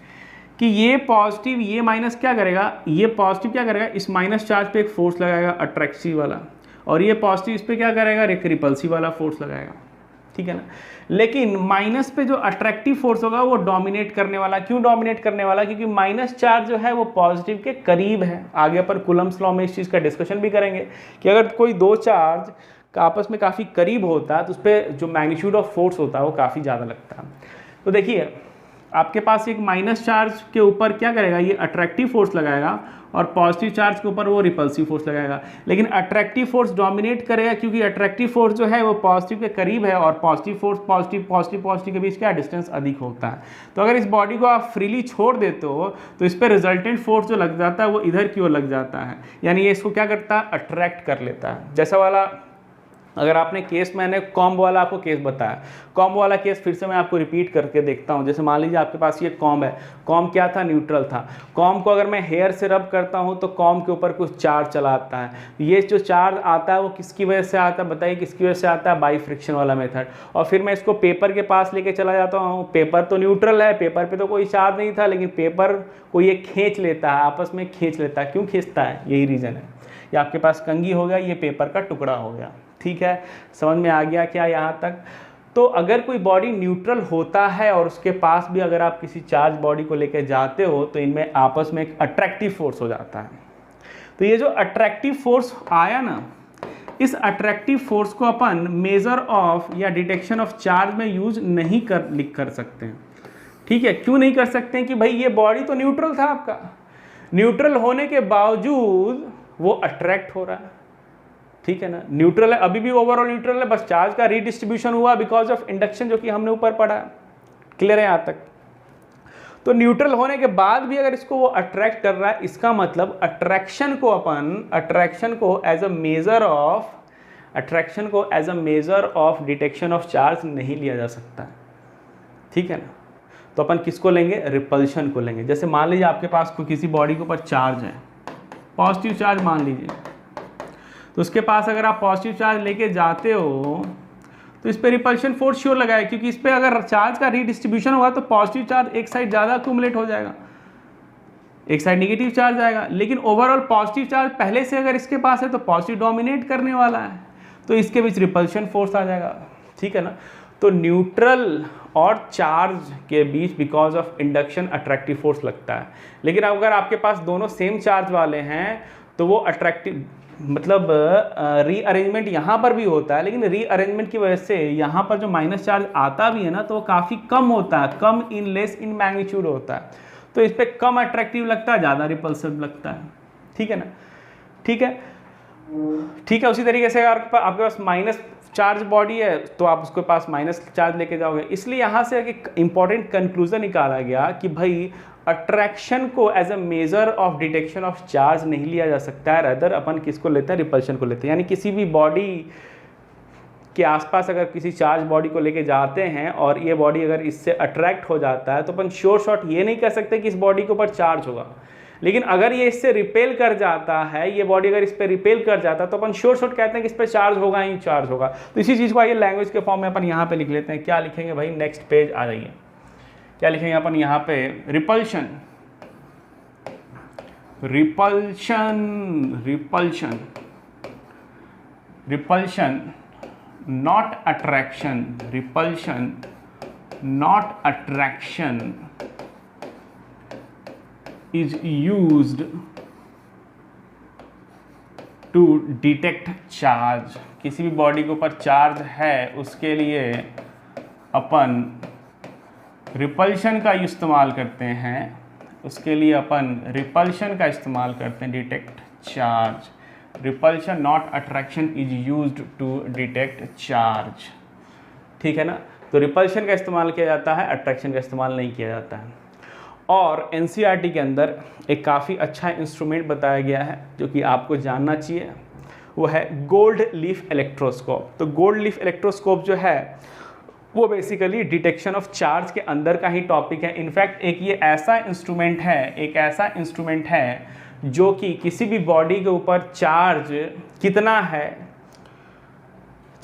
कि ये पॉजिटिव ये माइनस क्या करेगा, ये पॉजिटिव क्या करेगा, इस माइनस चार्ज पे एक फोर्स लगाएगा अट्रैक्टिव वाला, और ये पॉजिटिव इस पे क्या करेगा, एक रिपल्सिव वाला फोर्स लगाएगा, ठीक है ना। लेकिन माइनस पे जो अट्रैक्टिव फोर्स होगा वो डोमिनेट करने वाला, क्यों डोमिनेट करने वाला, क्योंकि माइनस चार्ज जो है वो पॉजिटिव के करीब है। आगे अपन कूलम्ब्स लॉ में इस चीज़ का डिस्कशन भी करेंगे कि अगर कोई दो चार्ज का आपस में काफ़ी करीब होता है तो उस पर जो मैग्नीट्यूड ऑफ फोर्स होता है वो काफ़ी ज़्यादा लगता है। तो देखिए आपके पास एक माइनस चार्ज के ऊपर क्या करेगा, ये अट्रैक्टिव फोर्स लगाएगा, और पॉजिटिव चार्ज के ऊपर वो रिपल्सिव फोर्स लगाएगा। लेकिन अट्रैक्टिव फोर्स डोमिनेट करेगा क्योंकि अट्रैक्टिव फोर्स जो है वो पॉजिटिव के करीब है, और positive force positive positive positive के बीच क्या डिस्टेंस अधिक होता है। तो अगर इस बॉडी को आप फ्रीली छोड़ देते हो तो इस पर रिजल्टेंट फोर्स जो लग जाता है वो इधर की ओर लग जाता है, यानी ये इसको क्या करता है, अट्रैक्ट कर लेता है। जैसा वाला अगर आपने केस, मैंने कॉम्ब वाला आपको केस बताया, कॉम्ब वाला केस फिर से मैं आपको रिपीट करके देखता हूँ। जैसे मान लीजिए आपके पास ये कॉम्ब है, कॉम्ब क्या था, न्यूट्रल था। कॉम्ब को अगर मैं हेयर से रब करता हूँ तो कॉम्ब के ऊपर कुछ चार्ज चला आता है। ये जो चार्ज आता है वो किसकी वजह से आता है, बताइए किसकी वजह से आता है, बाई फ्रिक्शन वाला मेथड। और फिर मैं इसको पेपर के पास लेके चला जाता हूँ, पेपर तो न्यूट्रल है, पेपर पर तो कोई चार्ज नहीं था, लेकिन पेपर को ये खींच लेता है, आपस में खींच लेता है। क्यों खींचता है, यही रीज़न है। ये आपके पास कंघी हो गया, ये पेपर का टुकड़ा हो गया, ठीक है, समझ में आ गया क्या यहाँ तक। तो अगर कोई बॉडी न्यूट्रल होता है और उसके पास भी अगर आप किसी चार्ज बॉडी को लेकर जाते हो तो इनमें आपस में एक अट्रैक्टिव फोर्स हो जाता है। तो ये जो अट्रैक्टिव फोर्स आया ना, इस अट्रैक्टिव फोर्स को अपन मेजर ऑफ या डिटेक्शन ऑफ चार्ज में यूज नहीं कर सकते हैं, ठीक है। क्यों नहीं कर सकते हैं कि भाई ये बॉडी तो न्यूट्रल था आपका, न्यूट्रल होने के बावजूद वो अट्रैक्ट हो रहा है, ठीक है ना। न्यूट्रल है, अभी भी ओवरऑल न्यूट्रल है, बस चार्ज का रीडिस्ट्रीब्यूशन हुआ बिकॉज ऑफ इंडक्शन, जो कि हमने ऊपर पढ़ा। क्लियर है यहाँ तक। तो न्यूट्रल होने के बाद भी अगर इसको वो अट्रैक्ट कर रहा है, इसका मतलब अट्रैक्शन को as a measure of detection of charge नहीं लिया जा सकता है, ठीक है ना। तो अपन किसको लेंगे, रिपल्शन को लेंगे। जैसे मान लीजिए आपके पास कोई किसी बॉडी के ऊपर चार्ज है, पॉजिटिव चार्ज मान लीजिए, तो उसके पास अगर आप पॉजिटिव चार्ज लेके जाते हो तो इस पर रिपल्शन फोर्स श्योर लगाए, क्योंकि इस पर अगर चार्ज का रीडिस्ट्रीब्यूशन होगा तो पॉजिटिव चार्ज एक साइड ज़्यादा अक्यूमुलेट हो जाएगा, एक साइड नेगेटिव चार्ज आएगा। लेकिन ओवरऑल पॉजिटिव चार्ज पहले से अगर इसके पास है तो पॉजिटिव डोमिनेट करने वाला है, तो इसके बीच रिपल्शन फोर्स आ जाएगा, ठीक है ना। तो न्यूट्रल और चार्ज के बीच because of induction attractive force लगता है। लेकिन अगर आपके पास दोनों सेम चार्ज वाले हैं तो वो अट्रैक्टिव मतलब रीअरेंजमेंट यहाँ पर भी होता है, लेकिन रीअरेंजमेंट की वजह से यहाँ पर जो माइनस चार्ज आता भी है ना तो वो काफ़ी कम होता है, कम इन लेस इन मैग्नीट्यूड होता है। तो इस पर कम अट्रैक्टिव लगता है, ज़्यादा रिपल्सिव लगता है, ठीक है ना। ठीक है, ठीक है। उसी तरीके से अगर आपके पास माइनस चार्ज बॉडी है तो आप उसके पास माइनस चार्ज लेके जाओगे। इसलिए यहाँ से एक इंपॉर्टेंट कंक्लूजन निकाला गया कि भाई अट्रैक्शन को as a measure of detection of charge नहीं लिया जा सकता है, रदर अपन किसको लेते हैं, रिपल्शन को लेते हैं। यानी किसी भी बॉडी के आसपास अगर किसी चार्ज बॉडी को लेके जाते हैं और ये बॉडी अगर इससे अट्रैक्ट हो जाता है तो अपन श्योर शॉट ये नहीं कह सकते कि इस बॉडी के ऊपर चार्ज होगा। लेकिन अगर ये इससे रिपेल कर जाता है, ये बॉडी अगर इस पर रिपेल कर जाता है तो अपन श्योर शॉट कहते हैं कि इस पर चार्ज होगा ही चार्ज होगा। तो इसी चीज़ को आइए लैंग्वेज के फॉर्म में अपन यहाँ पे लिख लेते हैं। क्या लिखेंगे भाई, नेक्स्ट पेज आ जाइए। क्या लिखेंगे अपन यहाँ पे, repulsion, repulsion, repulsion, repulsion not attraction, repulsion not attraction is used to detect charge। किसी भी बॉडी के ऊपर चार्ज है उसके लिए अपन रिपल्शन का इस्तेमाल करते हैं, उसके लिए अपन रिपल्शन का इस्तेमाल करते हैं, detect charge. Repulsion not attraction is used to detect charge, ठीक है ना। तो रिपल्शन का इस्तेमाल किया जाता है, अट्रैक्शन का इस्तेमाल नहीं किया जाता है। और एनसीईआरटी के अंदर एक काफ़ी अच्छा इंस्ट्रूमेंट बताया गया है जो कि आपको जानना चाहिए, वो है गोल्ड लीफ इलेक्ट्रोस्कोप। तो गोल्ड लीफ इलेक्ट्रोस्कोप जो है वो बेसिकली डिटेक्शन ऑफ चार्ज के अंदर का ही टॉपिक है। इनफैक्ट एक ये ऐसा इंस्ट्रूमेंट है, एक ऐसा इंस्ट्रूमेंट है जो कि किसी भी बॉडी के ऊपर चार्ज कितना है,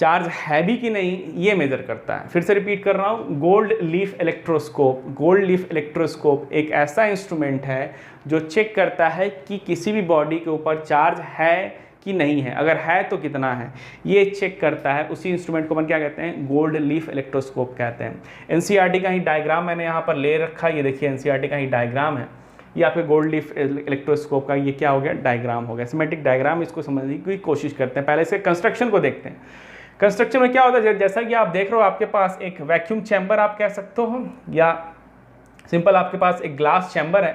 चार्ज है भी कि नहीं ये मेजर करता है। फिर से रिपीट कर रहा हूँ, gold leaf electroscope, gold leaf electroscope एक ऐसा इंस्ट्रूमेंट है जो चेक करता है कि किसी भी बॉडी के ऊपर चार्ज है कि नहीं है, अगर है तो कितना है, ये चेक करता है। उसी इंस्ट्रूमेंट को अपन क्या कहते हैं, गोल्ड लीफ इलेक्ट्रोस्कोप कहते हैं। एनसीईआरटी का ही डायग्राम मैंने यहाँ पर ले रखा है, ये देखिए एनसीईआरटी का ही डायग्राम है, ये आपके गोल्ड लीफ इलेक्ट्रोस्कोप का ये क्या हो गया, डायग्राम हो गया, सिमेट्रिक डायग्राम। इसको समझने की कोशिश करते हैं। पहले से कंस्ट्रक्शन को देखते हैं। कंस्ट्रक्शन में क्या होता है, जैसा कि आप देख रहे हो आपके पास एक वैक्यूम चैम्बर आप कह सकते हो, या सिंपल आपके पास एक ग्लास चैम्बर है।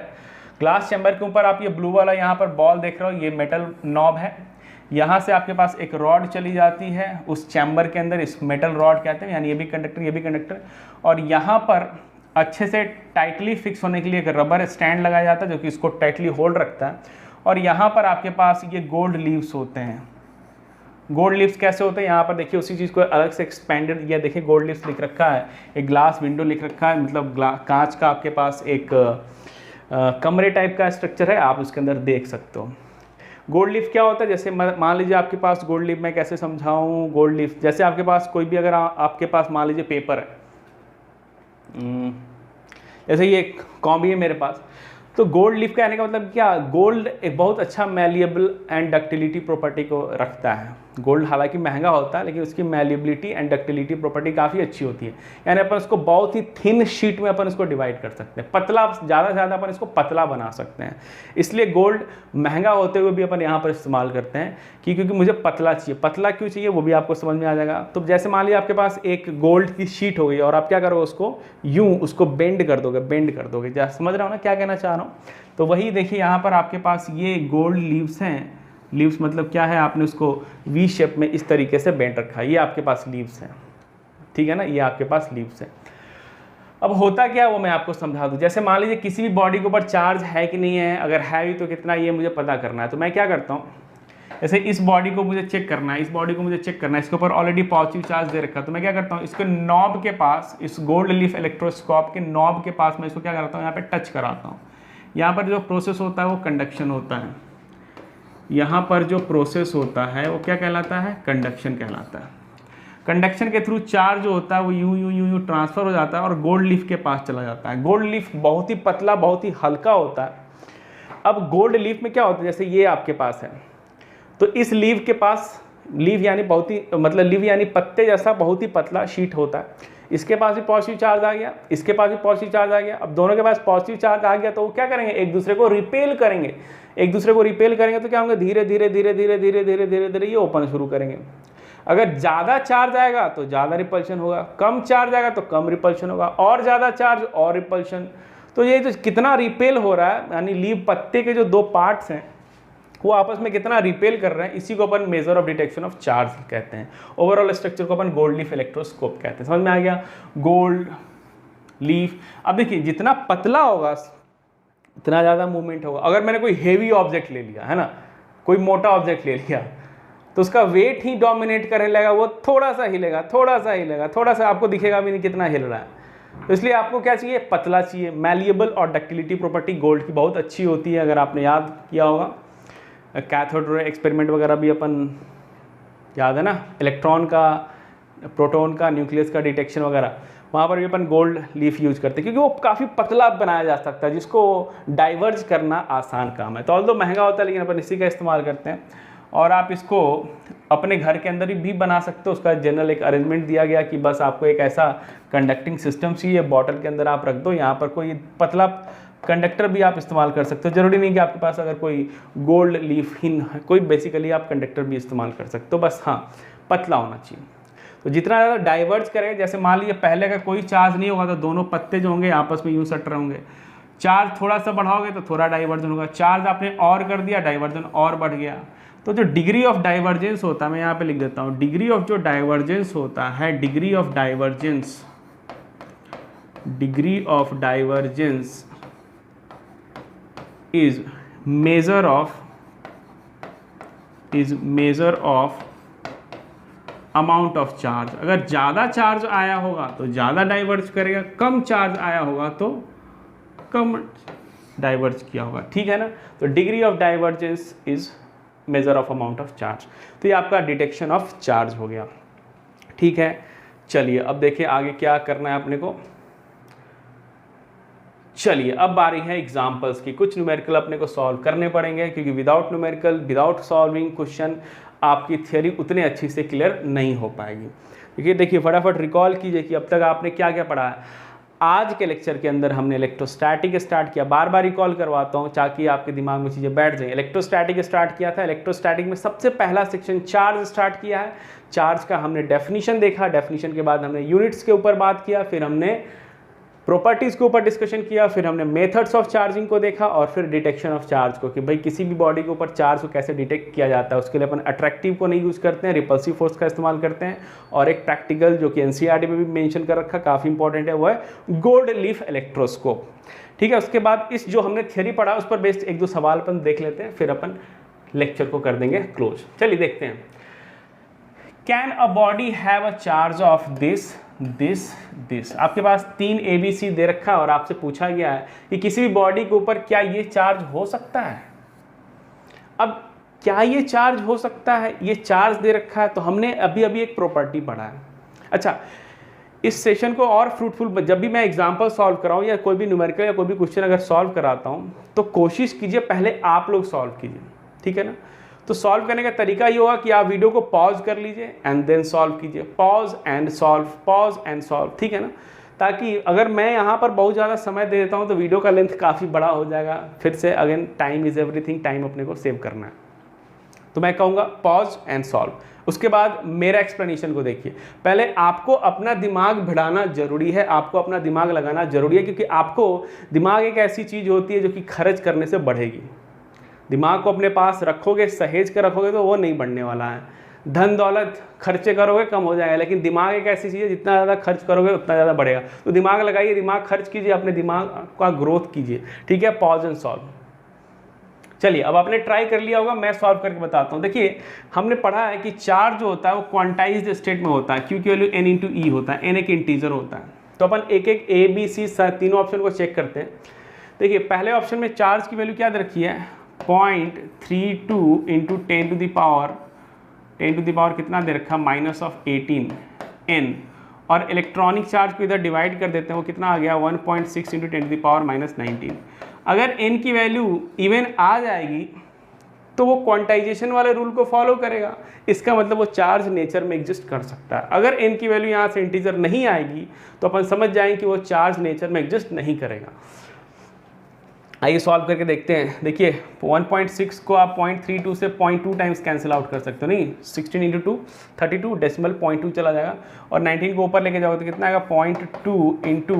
ग्लास चैम्बर के ऊपर आप ये ब्लू वाला यहाँ पर बॉल देख रहे हो, ये मेटल नॉब है। यहाँ से आपके पास एक रॉड चली जाती है उस चैम्बर के अंदर, इस मेटल रॉड कहते हैं, यानी ये भी कंडक्टर ये भी कंडक्टर। और यहाँ पर अच्छे से टाइटली फिक्स होने के लिए एक रबर स्टैंड लगाया जाता है जो कि इसको टाइटली होल्ड रखता है। और यहाँ पर आपके पास ये गोल्ड लीव्स होते हैं। गोल्ड लीव्स कैसे होते हैं, यहाँ पर देखिए उसी चीज़ को अलग से एक्सपेंडेड, या देखिए गोल्ड लीव्स लिख रखा है, एक ग्लास विंडो लिख रखा है, मतलब कांच का आपके पास एक कमरे टाइप का स्ट्रक्चर है, आप उसके अंदर देख सकते हो। गोल्ड लीफ क्या होता है, जैसे मान लीजिए आपके पास गोल्ड लीफ, मैं कैसे समझाऊँ गोल्ड लीफ, जैसे आपके पास कोई भी अगर आपके पास मान लीजिए पेपर है, जैसे ये कॉम्बी है मेरे पास, तो गोल्ड लीफ कहने का मतलब क्या, गोल्ड एक बहुत अच्छा मैलिएबल एंड डक्टिलिटी प्रॉपर्टी को रखता है। गोल्ड हालांकि महंगा होता है लेकिन उसकी मैलिएबिलिटी एंड डक्टिलिटी प्रॉपर्टी काफ़ी अच्छी होती है, यानी अपन इसको बहुत ही थिन शीट में अपन इसको डिवाइड कर सकते हैं, पतला ज़्यादा से ज़्यादा अपन इसको पतला बना सकते हैं। इसलिए गोल्ड महंगा होते हुए भी अपन यहाँ पर इस्तेमाल करते हैं कि क्योंकि मुझे पतला चाहिए। पतला क्यों चाहिए वो भी आपको समझ में आ जाएगा। तो जैसे मान लीजिए आपके पास एक गोल्ड की शीट हो गई और आप क्या करोगे, उसको यूँ उसको बेंड कर दोगे, जैसे समझ रहा हो ना क्या कहना चाह रहा हूँ। तो वही देखिए यहाँ पर आपके पास ये गोल्ड लीव्स हैं। लीव्स मतलब क्या है, आपने उसको वी शेप में इस तरीके से बेंड रखा है, ये आपके पास लीव्स हैं, ठीक है ना, ये आपके पास लीव्स हैं। अब होता क्या है वो मैं आपको समझा दूं। जैसे मान लीजिए किसी भी बॉडी के ऊपर चार्ज है कि नहीं है, अगर है भी तो कितना, ये मुझे पता करना है। तो मैं क्या करता हूँ, जैसे इस बॉडी को मुझे चेक करना है, इसके ऊपर ऑलरेडी पॉजिटिव चार्ज दे रखा है, तो मैं क्या करता हूँ, इसके नॉब के पास, इस गोल्ड लीफ इलेक्ट्रोस्कोप के नॉब के पास मैं इसको क्या करता हूँ, यहाँ पे टच कराता हूँ। यहाँ पर जो प्रोसेस होता है वो कंडक्शन होता है, यहाँ पर जो प्रोसेस होता है वो क्या कहलाता है, कंडक्शन कहलाता है। कंडक्शन के थ्रू चार्ज जो होता है वो यूं ट्रांसफर हो जाता है और गोल्ड लीफ के पास चला जाता है। गोल्ड लीफ बहुत ही पतला, बहुत ही हल्का होता है। अब गोल्ड लीफ में क्या होता है, जैसे ये आपके पास है, तो इस लीफ के पास, लीफ यानी बहुत ही, मतलब लीफ यानी पत्ते जैसा बहुत ही पतला शीट होता है। इसके पास भी पॉजिटिव चार्ज आ गया, इसके पास भी पॉजिटिव चार्ज आ गया। अब दोनों के पास पॉजिटिव चार्ज आ गया तो वो क्या करेंगे, एक दूसरे को रिपेल करेंगे। तो क्या होंगे, धीरे धीरे ये ओपन शुरू करेंगे। अगर ज़्यादा चार्ज आएगा तो ज़्यादा रिपल्शन होगा, कम चार्ज आएगा तो कम रिपल्शन होगा, और ज़्यादा चार्ज और रिपल्शन। तो ये जो कितना रिपेल हो रहा है, यानी लीफ पत्ते के जो दो पार्ट्स हैं वो आपस में कितना रिपेल कर रहे हैं, इसी को अपन measure of detection of charge कहते हैं। ओवरऑल स्ट्रक्चर को अपन गोल्ड लीफ इलेक्ट्रोस्कोप कहते हैं। समझ में आ गया, गोल्ड लीफ। अब देखिए जितना पतला होगा इतना ज़्यादा मूवमेंट होगा। अगर मैंने कोई हेवी ऑब्जेक्ट ले लिया है ना, कोई मोटा ऑब्जेक्ट ले लिया, तो उसका वेट ही डोमिनेट करने लगेगा, वो थोड़ा सा हिलेगा, थोड़ा सा आपको दिखेगा भी नहीं कितना हिल रहा है। तो इसलिए आपको क्या चाहिए, पतला चाहिए। मैलिएबल और डक्टिलिटी प्रॉपर्टी गोल्ड की बहुत अच्छी होती है, अगर आपने याद किया होगा कैथोड रे एक्सपेरिमेंट वगैरह भी अपन याद है ना, इलेक्ट्रॉन का, प्रोटॉन का, न्यूक्लियस का डिटेक्शन वगैरह, वहाँ पर भी अपन गोल्ड लीफ यूज करते हैं क्योंकि वो काफ़ी पतला बनाया जा सकता है, जिसको डाइवर्ज करना आसान काम है। तो ऑल्दो महंगा होता है लेकिन अपन इसी का इस्तेमाल करते हैं। और आप इसको अपने घर के अंदर भी बना सकते हो। उसका जनरल एक अरेंजमेंट दिया गया कि बस आपको एक ऐसा कंडक्टिंग सिस्टम चाहिए, बॉटल के अंदर आप रख दो, यहाँ पर कोई पतला कंडक्टर भी आप इस्तेमाल कर सकते हो। जरूरी नहीं कि आपके पास अगर कोई गोल्ड लीफ ही कोई, बेसिकली आप कंडक्टर भी इस्तेमाल कर सकते हो, बस हाँ पतला होना चाहिए। तो जितना ज़्यादा डाइवर्ज करें, जैसे मान लीजिए पहले अगर कोई चार्ज नहीं होगा तो दोनों पत्ते जो होंगे आपस में यूँ सट रहे होंगे। चार्ज थोड़ा सा बढ़ाओगे तो थोड़ा डाइवर्जन होगा, चार्ज आपने और कर दिया, डाइवर्जन और बढ़ गया। तो जो डिग्री ऑफ डाइवर्जेंस होता है, मैं यहाँ पे लिख देता हूँ, डिग्री ऑफ जो डाइवर्जेंस होता है, degree of divergence is measure of amount of charge. अगर ज़्यादा चार्ज आया होगा तो ज़्यादा डाइवर्ज करेगा, कम चार्ज आया होगा तो कम डाइवर्ज किया होगा, ठीक है ना। तो degree of divergence is measure of amount of charge. तो ये आपका डिटेक्शन ऑफ चार्ज हो गया। ठीक है, चलिए अब देखिए आगे क्या करना है अपने को। चलिए अब बारी है एग्जाम्पल्स की। कुछ न्यूमेरिकल अपने को सॉल्व करने पड़ेंगे, क्योंकि without numerical, without solving question आपकी थ्योरी उतने अच्छी से क्लियर नहीं हो पाएगी। देखिए फटाफट रिकॉल कीजिए कि अब तक आपने क्या क्या पढ़ा है। आज के लेक्चर के अंदर हमने इलेक्ट्रोस्टैटिक स्टार्ट किया, बार बार रिकॉल करवाता हूँ ताकि आपके दिमाग में चीज़ें बैठ जाएं। इलेक्ट्रोस्टैटिक स्टार्ट किया था, इलेक्ट्रोस्टैटिक में सबसे पहला सेक्शन चार्ज स्टार्ट किया है। चार्ज का हमने डेफिनेशन देखा, डेफिनेशन के बाद हमने यूनिट्स के ऊपर बात किया, फिर हमने प्रॉपर्टीज़ के ऊपर डिस्कशन किया, फिर हमने मेथड्स ऑफ चार्जिंग को देखा, और फिर डिटेक्शन ऑफ चार्ज को, कि भाई किसी भी बॉडी के ऊपर चार्ज को कैसे डिटेक्ट किया जाता है। उसके लिए अपन अट्रैक्टिव को नहीं यूज़ करते हैं, रिपल्सिव फोर्स का इस्तेमाल करते हैं। और एक प्रैक्टिकल जो कि एनसीईआरटी में भी मेंशन कर रखा, काफ़ी इंपॉर्टेंट है, वो है गोल्ड लीफ इलेक्ट्रोस्कोप। ठीक है, उसके बाद इस जो हमने थ्योरी पढ़ा उस पर बेस्ड एक दो सवाल अपन देख लेते हैं, फिर अपन लेक्चर को कर देंगे क्लोज। चलिए देखते हैं। Can a body have a charge of this this this. आपके पास 3 ABC दे रखा है और आपसे पूछा गया है कि किसी भी बॉडी के ऊपर क्या ये चार्ज हो सकता है। अब क्या ये चार्ज हो सकता है, ये चार्ज दे रखा है, तो हमने अभी अभी एक प्रॉपर्टी पढ़ा है। अच्छा, इस सेशन को और फ्रूटफुल, जब भी मैं एग्जांपल सॉल्व कराऊं या कोई भी न्यूमेरिकल या कोई भी क्वेश्चन अगर सॉल्व कराता हूं, तो कोशिश कीजिए पहले आप लोग सॉल्व कीजिए, ठीक है ना। तो सॉल्व करने का तरीका ये होगा कि आप वीडियो को पॉज कर लीजिए एंड देन सॉल्व कीजिए, पॉज एंड सॉल्व, ठीक है ना। ताकि अगर मैं यहाँ पर बहुत ज़्यादा समय दे देता हूँ तो वीडियो का लेंथ काफ़ी बड़ा हो जाएगा। फिर से again, time is everything, time अपने को सेव करना है। तो मैं कहूँगा पॉज एंड सॉल्व। उसके बाद मेरा एक्सप्लेनेशन को देखिए। पहले आपको अपना दिमाग भिड़ाना जरूरी है, आपको अपना दिमाग लगाना जरूरी है, क्योंकि आपको दिमाग एक ऐसी चीज़ होती है जो कि खर्च करने से बढ़ेगी। दिमाग को अपने पास रखोगे, सहेज कर रखोगे तो वो नहीं बढ़ने वाला है। धन दौलत खर्चे करोगे कम हो जाएगा, लेकिन दिमाग एक ऐसी चीज़ है जितना ज़्यादा खर्च करोगे उतना ज़्यादा बढ़ेगा। तो दिमाग लगाइए, दिमाग खर्च कीजिए, अपने दिमाग का ग्रोथ कीजिए, ठीक है। Pause and solve. चलिए अब आपने ट्राई कर लिया होगा, मैं सॉल्व करके बताता हूँ। देखिए हमने पढ़ा है कि चार्ज जो होता है वो क्वांटाइज्ड स्टेट में होता है, Q की वैल्यू n/e होता है, n एक इंटीजर होता है। तो अपन एक एक ABC तीनों ऑप्शन को चेक करते हैं। देखिए पहले ऑप्शन में चार्ज की वैल्यू क्या दे रखी है, 0.32 इंटू 10 टू द पावर कितना दे रखा, -18 n। और इलेक्ट्रॉनिक चार्ज को इधर डिवाइड कर देते हैं, वो कितना आ गया, 1.6 इंटू 10 टू द पावर -19। अगर n की वैल्यू इवन आ जाएगी तो वो क्वांटाइजेशन वाले रूल को फॉलो करेगा। इसका मतलब वो चार्ज नेचर में एग्जिस्ट कर सकता है। अगर n की वैल्यू यहाँ से इंटीजर नहीं आएगी तो अपन समझ जाएंगे कि वो चार्ज नेचर में एग्जिस्ट नहीं करेगा। आइए सॉल्व करके देखते हैं। देखिए 1.6 को आप 0.32 से 0.2 टाइम्स कैंसिल आउट कर सकते हो, नहीं 16 इंटू 2 32, डेसिमल 0.2 चला जाएगा। और 19 को ऊपर लेके जाओगे तो कितना आएगा, 0.2 into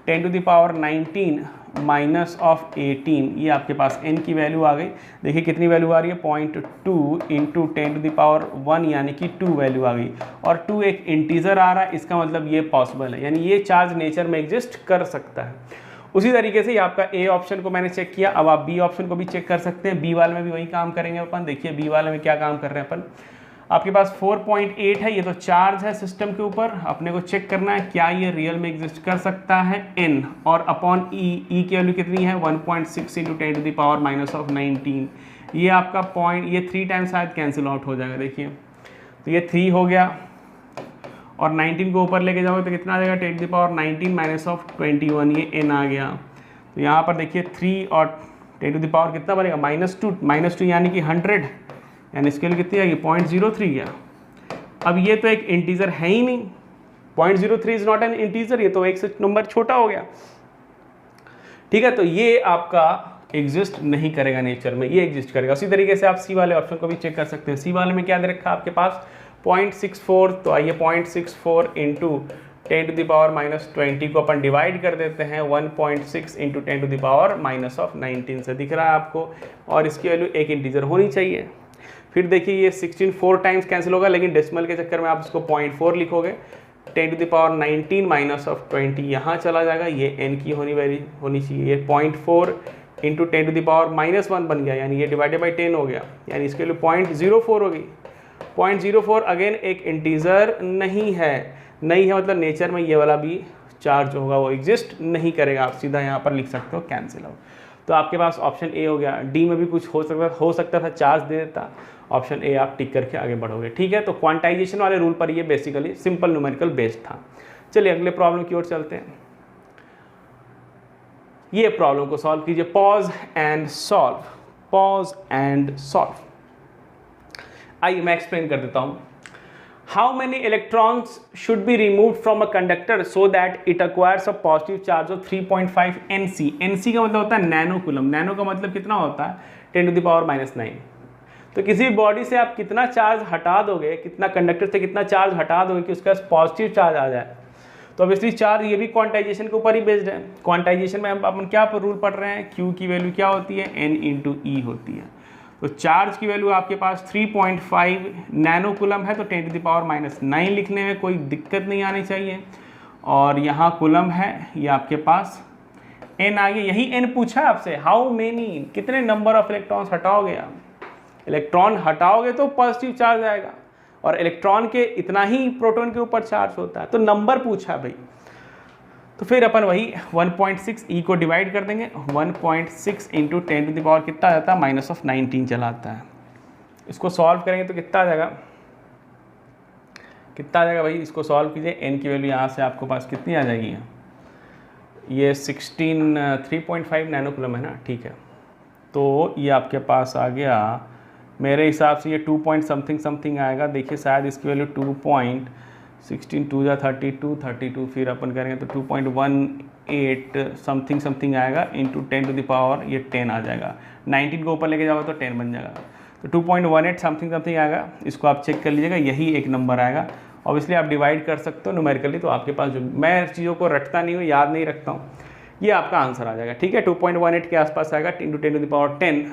10 to the power 19 minus of 18। ये आपके पास n की वैल्यू आ गई। देखिए कितनी वैल्यू आ रही है, 0.2 इंटू 10 टू द पावर 1 यानी कि 2 वैल्यू आ गई। और 2 एक इंटीजर आ रहा है, इसका मतलब ये पॉसिबल है, यानी ये चार्ज नेचर में एग्जिस्ट कर सकता है। उसी तरीके से ये आपका A ऑप्शन को मैंने चेक किया, अब आप B ऑप्शन को भी चेक कर सकते हैं। B वाले में भी वही काम करेंगे अपन। देखिए B वाले में क्या काम कर रहे हैं अपन। आपके पास 4.8 है, ये तो चार्ज है सिस्टम के ऊपर। अपने को चेक करना है क्या ये रियल में एग्जिस्ट कर सकता है, n और अपॉन E की वैल्यू कितनी है, 1.6 इंटू 10 टू द पावर -19। ये आपका पॉइंट, ये 3 टाइम्स शायद कैंसिल आउट हो जाएगा। देखिए तो ये 3 हो गया और 19 को ऊपर लेके जाओगे तो कितना आ जाएगा, 10 to the power 19 minus of 21, ये n आ गया। तो यहाँ पर देखिए 3 और 10 टू द पावर कितना बनेगा, -2 यानी कि 100, यानी इसके लिए कितनी आएगी, 0.03 गया। अब ये तो एक इंटीजर है ही नहीं, 0.03 इज नॉट एन इंटीजर, ये तो एक से नंबर छोटा हो गया, ठीक है। तो ये आपका एग्जिस्ट नहीं करेगा नेचर में, ये एग्जिस्ट करेगा। उसी तरीके से आप सी वाले ऑप्शन को भी चेक कर सकते हैं। सी वाले में क्या दे रखा है आपके पास, 0.64, तो आइए 0.64 इंटू 10 टू द पावर -20 को अपन डिवाइड कर देते हैं 1.6 इंटू 10 टू द पावर -19 से, दिख रहा है आपको। और इसकी वैल्यू एक इंटीजर होनी चाहिए। फिर देखिए ये 16 4 टाइम्स कैंसिल होगा, लेकिन डेसिमल के चक्कर में आप इसको 0.4 लिखोगे, 10 to the power 19 minus of 20 यहाँ चला जाएगा, ये n की होनी चाहिए। ये 0.4 इंटू 10 टू द पावर -1 बन गया, यानी ये डिवाइडेड बाई 10 हो गया, यानी इसके लिए 0.04 होगी। 0.04 अगेन एक इंटीजर नहीं है मतलब नेचर में ये वाला भी चार्ज होगा वो एग्जिस्ट नहीं करेगा। आप सीधा यहाँ पर लिख सकते हो कैंसिल आउट। तो आपके पास ऑप्शन ए हो गया। डी में भी कुछ हो सकता था, चार्ज दे देता, ऑप्शन ए आप टिक करके आगे बढ़ोगे। ठीक है, तो क्वांटाइजेशन वाले रूल पर ये बेसिकली सिंपल न्यूमेरिकल बेस्ड था। चलिए अगले प्रॉब्लम की ओर चलते हैं। ये प्रॉब्लम को सॉल्व कीजिए, pause and solve, pause and solve. आइए मैं एक्सप्लेन कर देता हूं। How many electrons should be removed from a conductor so that it acquires a positive charge of 3.5 NC। NC का मतलब होता है नैनो कूलम। नैनो का मतलब कितना होता है? 10⁻⁹। तो किसी भी बॉडी से आप कितना चार्ज हटा दोगे, कितना कंडक्टर से कितना चार्ज हटा दोगे कि उसके पास पॉजिटिव चार्ज आ जाए। तो ऑब्वियसली चार्ज ये भी क्वांटाइजेशन के ऊपर ही बेस्ड है। क्वांटाइजेशन में हम अपन क्या रूल पढ़ रहे हैं? Q की वैल्यू क्या होती है? N × E होती है। तो चार्ज की वैल्यू आपके पास 3.5 नैनो कूलम है, तो 10⁻⁹ लिखने में कोई दिक्कत नहीं आनी चाहिए। और यहाँ कूलम है, ये आपके पास N आ गया। यही N पूछा आपसे, हाउ मेनी, कितने नंबर ऑफ इलेक्ट्रॉन्स हटाओगे आप। इलेक्ट्रॉन हटाओगे तो पॉजिटिव चार्ज आएगा, और इलेक्ट्रॉन के इतना ही प्रोटॉन के ऊपर चार्ज होता है, तो नंबर पूछा भाई। तो फिर अपन वही 1.6 E को डिवाइड कर देंगे। 1.6 × 10⁻, कितना आ जाता है? -19 चला आता है। इसको सॉल्व करेंगे तो कितना आ जाएगा? कितना आ जाएगा भाई? इसको सॉल्व कीजिए। N की वैल्यू यहाँ से आपको पास कितनी आ जाएगी? ये 3.5 नैनो कूलम है ना, ठीक है। तो ये आपके पास आ गया, मेरे हिसाब से ये 2 पॉइंट समथिंग आएगा। देखिए शायद इसकी वैल्यू 2.16 2 जा 32, फिर अपन करेंगे तो 2.18 समथिंग आएगा इंटू 10⁻, ये 10 आ जाएगा। 19 को ऊपर लेके जाओगे तो 10 बन जाएगा। तो 2.18 समथिंग आएगा। इसको आप चेक कर लीजिएगा, यही एक नंबर आएगा। ऑब्वियसली आप डिवाइड कर सकते हो न्यूमेरिकली, तो आपके पास जो, मैं चीज़ों को रटता नहीं हूँ, याद नहीं रखता हूँ, ये आपका आंसर आ जाएगा। ठीक है, 2.18 के आसपास आएगा इंटू 10⁻10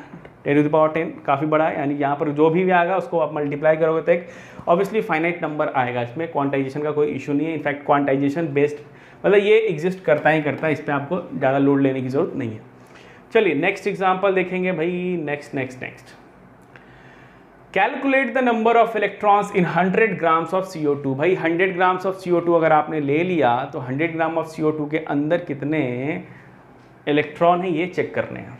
काफ़ी बड़ा है, यानी यहाँ पर जो भी आएगा उसको आप मल्टीप्लाई करोगे तो एक ऑब्वियसली फाइनाइट नंबर आएगा। इसमें क्वांटाइजेशन का कोई इशू नहीं है। इनफैक्ट क्वांटाइजेशन बेस्ड मतलब ये एग्जिस्ट करता ही करता है, इस पर आपको ज़्यादा लोड लेने की जरूरत नहीं है। चलिए नेक्स्ट एग्जाम्पल देखेंगे भाई। Next calculate the number of electrons in 100 grams of CO2। भाई 100 ग्राम्स ऑफ CO2 अगर आपने ले लिया तो 100 ग्राम ऑफ CO2 के अंदर कितने इलेक्ट्रॉन है ये चेक करने हैं।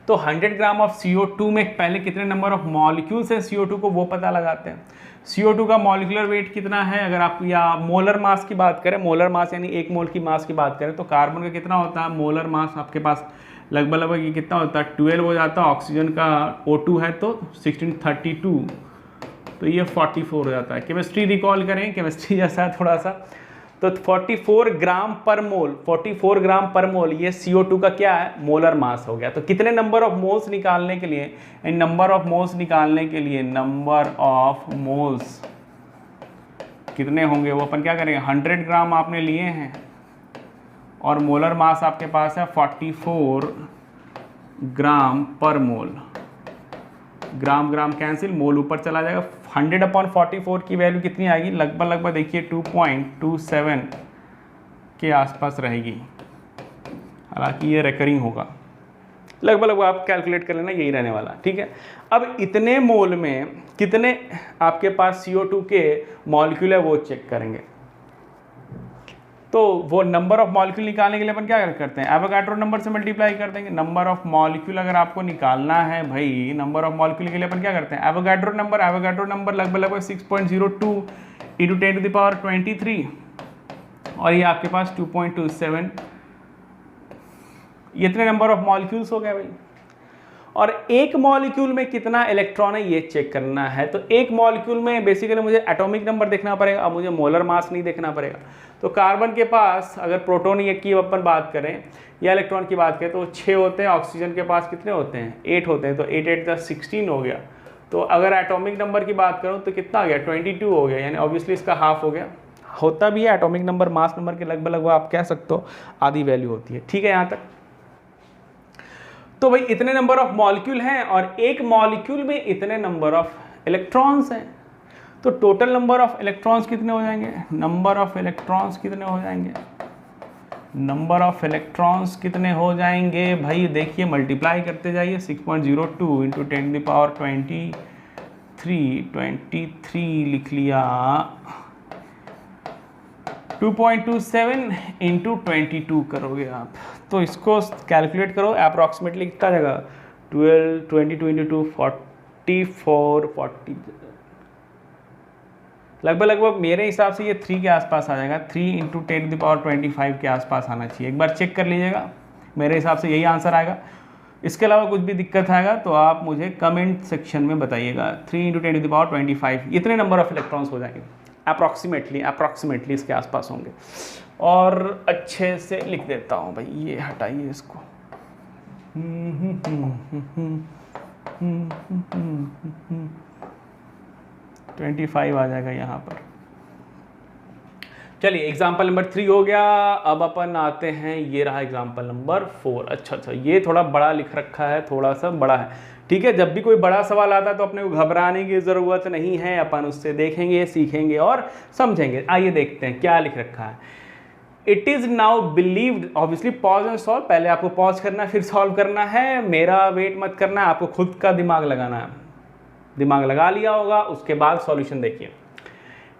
तो 100 ग्राम ऑफ CO2 में पहले कितने नंबर ऑफ मॉलिक्यूल्स है CO2 को वो पता लगाते हैं। CO2 का मॉलिक्यूलर वेट कितना है, अगर आप या मोलर मास की बात करें, मोलर मास यानी 1 मोल की मास की बात करें, तो कार्बन का कितना होता है मोलर मास आपके पास लगभग ये कितना होता है 12 हो जाता है। ऑक्सीजन का O2 है तो 1632, तो ये 44 हो जाता है। केमिस्ट्री रिकॉल करें, केमिस्ट्री जैसा है थोड़ा सा, तो 44 ग्राम पर मोल, 44 ग्राम पर मोल ये CO2 का क्या है मोलर मास हो गया। तो कितने नंबर ऑफ मोल्स निकालने के लिए, नंबर ऑफ मोल्स निकालने के लिए नंबर ऑफ मोल्स कितने होंगे वो अपन क्या करेंगे, 100 ग्राम आपने लिए हैं और मोलर मास आपके पास है 44 ग्राम पर मोल। ग्राम कैंसिल, मोल ऊपर चला जाएगा। 100/44 की वैल्यू कितनी आएगी, लगभग देखिए 2.27 के आसपास रहेगी। हालांकि ये रिकरिंग होगा, लगभग आप कैलकुलेट कर लेना, यही रहने वाला। ठीक है, अब इतने मोल में कितने आपके पास CO2 के मॉलिक्यूल है वो चेक करेंगे। तो वो नंबर ऑफ मॉलिक्यूल निकालने के लिए अपन क्या करते हैं, एवोगाड्रो नंबर से मल्टीप्लाई कर देंगे। नंबर ऑफ मॉलिक्यूल अगर आपको निकालना है भाई, नंबर ऑफ मॉलिक्यूल के लिए अपन क्या करते हैं, एवोगाड्रो नंबर लगभग 6.02 × 10⁻23, और ये आपके पास 2.27, ये इतने नंबर ऑफ मॉलिक्यूल्स हो गए भाई। और एक मॉलिक्यूल में कितना इलेक्ट्रॉन है ये चेक करना है। तो एक मॉलिक्यूल में बेसिकली मुझे एटॉमिक नंबर देखना पड़ेगा, अब मुझे मोलर मास नहीं देखना पड़ेगा। तो कार्बन के पास अगर प्रोटॉन की अपन बात करें या इलेक्ट्रॉन की बात करें तो 6 होते हैं। ऑक्सीजन के पास कितने होते हैं, 8 होते हैं, तो 8 × 16 हो गया। तो अगर एटॉमिक नंबर की बात करूँ तो कितना आ गया, 22 हो गया, यानी ऑब्वियसली इसका हाफ हो गया। होता भी है एटॉमिक नंबर मास नंबर के लगभग आप कह सकते हो आधी वैल्यू होती है। ठीक है यहाँ तक। तो भाई इतने नंबर ऑफ मॉलिक्यूल हैं और एक मॉलिक्यूल में इतने नंबर ऑफ इलेक्ट्रॉन्स हैं, तो टोटल नंबर ऑफ इलेक्ट्रॉन्स कितने हो जाएंगे, नंबर ऑफ इलेक्ट्रॉन्स कितने हो जाएंगे, नंबर ऑफ इलेक्ट्रॉन्स कितने हो जाएंगे भाई, देखिए मल्टीप्लाई करते जाइए। 6.02 × 10⁻23 लिख लिया, 2.27 × 22 करोगे आप तो इसको कैलकुलेट करो, अप्रॉक्सीमेटली कितना आ जाएगा, 12, 20, 22, 44, 40, लगभग मेरे हिसाब से ये 3 के आसपास आ जाएगा। 3 × 10⁻25 के आसपास आना चाहिए। एक बार चेक कर लीजिएगा, मेरे हिसाब से यही आंसर आएगा। इसके अलावा कुछ भी दिक्कत आएगा तो आप मुझे कमेंट सेक्शन में बताइएगा। 3 × 10⁻25 इतने नंबर ऑफ इलेक्ट्रॉन्स हो जाएंगे अप्रॉक्सीमेटली इसके आसपास होंगे। और अच्छे से लिख देता हूँ भाई, ये हटाइए इसको। 25 आ जाएगा यहाँ पर। चलिए एग्जाम्पल नंबर 3 हो गया। अब अपन आते हैं, ये रहा एग्जाम्पल नंबर 4। अच्छा, ये थोड़ा बड़ा लिख रखा है, थोड़ा सा बड़ा है, ठीक है। जब भी कोई बड़ा सवाल आता है तो अपने को घबराने की ज़रूरत नहीं है, अपन उससे देखेंगे, सीखेंगे और समझेंगे। आइए देखते हैं क्या लिख रखा है। It is now believed, obviously pause and solve, पहले आपको पॉज करना है फिर सॉल्व करना है, मेरा वेट मत करना है, आपको खुद का दिमाग लगाना है। दिमाग लगा लिया होगा, उसके बाद सॉल्यूशन देखिए।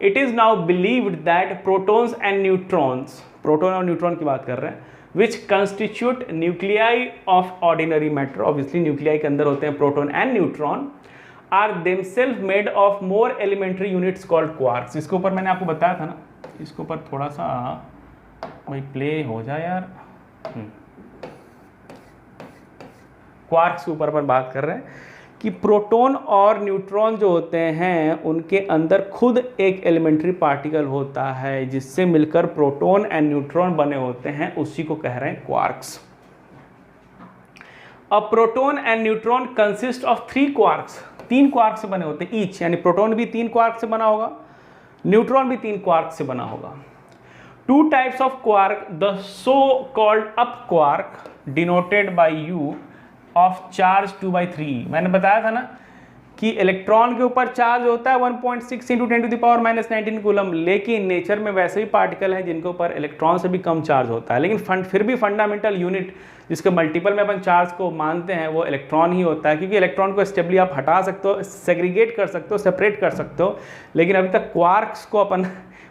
It is now believed that protons and neutrons, proton और न्यूट्रॉन की बात कर रहे हैं, which constitute nuclei of ordinary matter, obviously nuclei के अंदर होते हैं proton and neutron, are themselves made of more elementary units called quarks. इसके ऊपर मैंने आपको बताया था ना, इसके ऊपर थोड़ा सा भाई प्ले हो जाए यार। क्वार्क्स के ऊपर अपन बात कर रहे हैं कि प्रोटॉन और न्यूट्रॉन जो होते हैं उनके अंदर खुद एक एलिमेंट्री पार्टिकल होता है जिससे मिलकर प्रोटॉन एंड न्यूट्रॉन बने होते हैं, उसी को कह रहे हैं क्वार्क्स। अब proton and neutron consist of 3 quarks, 3 quark से बने होते हैं ईच, यानी प्रोटॉन भी 3 क्वार्क से बना होगा, न्यूट्रॉन भी 3 क्वार्क से बना होगा। 2 types of quark, the so called up quark denoted by U of charge 2/3। मैंने बताया था ना कि इलेक्ट्रॉन के ऊपर चार्ज होता है 1.6 × 10⁻⁻19 कूलम, लेकिन नेचर में वैसे भी पार्टिकल हैं जिनके ऊपर इलेक्ट्रॉन से भी कम चार्ज होता है, लेकिन फिर भी फंडामेंटल यूनिट जिसके मल्टीपल में अपन चार्ज को मानते हैं वो इलेक्ट्रॉन ही होता है, क्योंकि इलेक्ट्रॉन को स्टेबली आप हटा सकते हो, सेग्रीगेट कर सकते हो, सेपरेट कर सकते हो, लेकिन अभी तक क्वार्क्स को अपन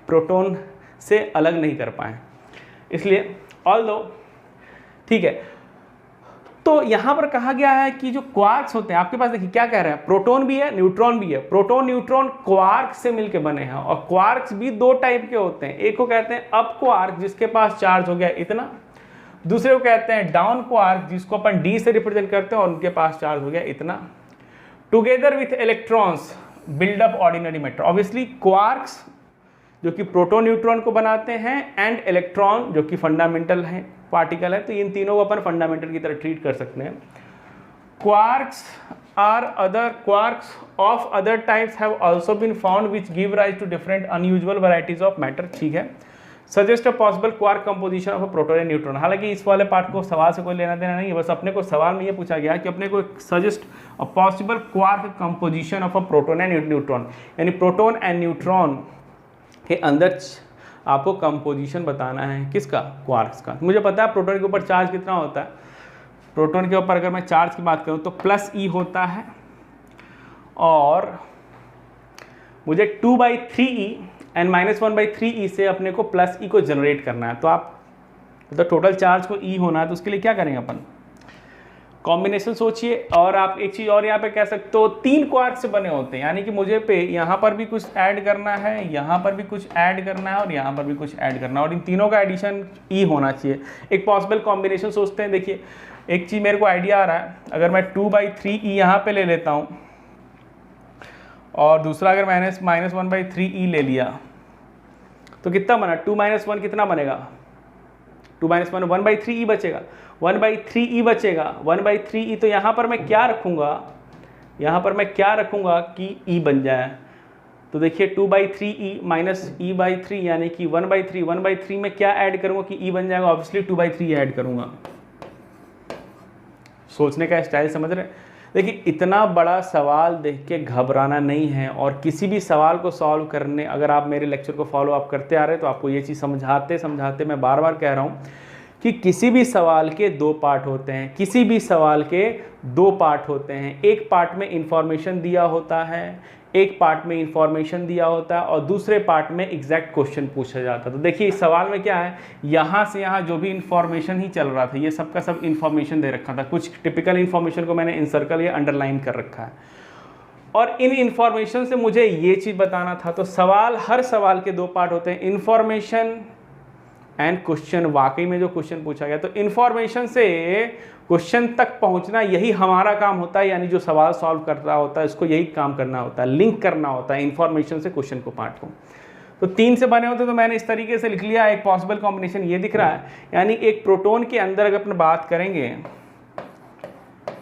प्रोटॉन से अलग नहीं कर पाए, इसलिए ऑल्दो ठीक है। तो यहाँ पर कहा गया है कि जो क्वार्क्स होते हैं आपके पास, देखिए क्या कह रहे हैं, प्रोटॉन भी है न्यूट्रॉन भी है, प्रोटॉन न्यूट्रॉन क्वार्क से मिलके बने हैं, और क्वार्क्स भी 2 टाइप के होते हैं। एक को कहते हैं अप क्वार्क जिसके पास चार्ज हो गया इतना, दूसरे को कहते हैं डाउन क्वार्क जिसको अपन डी से रिप्रेजेंट करते हैं और उनके पास चार्ज हो गया इतना। Together with electrons build up ordinary matter. Obviously quarks जो कि प्रोटॉन न्यूट्रॉन को बनाते हैं एंड इलेक्ट्रॉन जो कि फंडामेंटल है पार्टिकल है, तो इन तीनों को अपन फंडामेंटल की तरह ट्रीट कर सकते हैं। Quarks of other types have also been found which give rise to different unusual varieties of matter, ठीक है। Suggest a possible quark composition of a proton and neutron. हालांकि इस वाले पार्ट को सवाल से कोई लेना देना नहीं है, बस अपने को सवाल में ये पूछा गया कि अपने को suggest a possible quark composition of a proton and neutron, यानी प्रोटॉन एंड न्यूट्रॉन के अंदर आपको कंपोजिशन बताना है किसका, क्वार्क्स का। मुझे पता है प्रोटॉन के ऊपर चार्ज कितना होता है, प्रोटॉन के ऊपर अगर मैं चार्ज की बात करूं तो +E होता है, और मुझे 2/3E एंड -1/3E से अपने को +E को जनरेट करना है। तो आप तो टोटल चार्ज को E होना है, तो उसके लिए क्या करेंगे अपन, कॉम्बिनेशन सोचिए। और आप एक चीज़ और यहाँ पे कह सकते हो 3 क्वार्क से बने होते हैं, यानी कि मुझे पे यहाँ पर भी कुछ ऐड करना है, यहाँ पर भी कुछ ऐड करना है और यहाँ पर भी कुछ ऐड करना है, और इन तीनों का एडिशन E होना चाहिए। एक पॉसिबल कॉम्बिनेशन सोचते हैं। देखिए एक चीज़ मेरे को आइडिया आ रहा है, अगर मैं 2/3E यहाँ पे ले लेता हूँ और दूसरा अगर मैंने -1/3E ले लिया तो कितना बना, 2 - 1 कितना बनेगा, 2 - 1 1/3E बचेगा, 1/3E बचेगा, 1/3E। तो यहाँ पर मैं क्या रखूँगा, यहाँ पर मैं क्या रखूँगा कि E बन जाए। तो देखिए 2/3E -E/3 यानी कि 1/3, 1/3 में क्या ऐड करूँगा कि E बन जाएगा, ऑब्वियसली 2/3 ऐड करूँगा। सोचने का स्टाइल समझ रहे हैं। देखिए इतना बड़ा सवाल देख के घबराना नहीं है, और किसी भी सवाल को सॉल्व करने, अगर आप मेरे लेक्चर को फॉलो अप करते आ रहे हैं तो आपको ये चीज़ समझाते समझाते मैं बार बार कह रहा हूँ कि किसी भी सवाल के दो पार्ट होते हैं, किसी भी सवाल के दो पार्ट होते हैं। एक पार्ट में इंफॉर्मेशन दिया होता है, एक पार्ट में इंफॉर्मेशन दिया होता है और दूसरे पार्ट में एग्जैक्ट क्वेश्चन पूछा जाता है। तो देखिए इस सवाल में क्या है, यहाँ से यहाँ जो भी इंफॉर्मेशन ही चल रहा था, ये सब का सब इंफॉर्मेशन दे रखा था। कुछ टिपिकल इंफॉर्मेशन को मैंने इनसर्कल या अंडरलाइन कर रखा है और इन इंफॉर्मेशन से मुझे ये चीज़ बताना था। तो सवाल, हर सवाल के दो पार्ट होते हैं, इंफॉर्मेशन एंड क्वेश्चन। वाकई में जो क्वेश्चन पूछा गया, तो इंफॉर्मेशन से क्वेश्चन तक पहुंचना यही हमारा काम होता है, यानी जो सवाल सॉल्व कर रहा होता है इसको यही काम करना होता है, लिंक करना होता है इंफॉर्मेशन से क्वेश्चन को, पार्ट को। तो 3 से बने होते तो मैंने इस तरीके से लिख लिया। एक पॉसिबल कॉम्बिनेशन ये दिख रहा है, यानी एक प्रोटॉन के अंदर अगर अपन बात करेंगे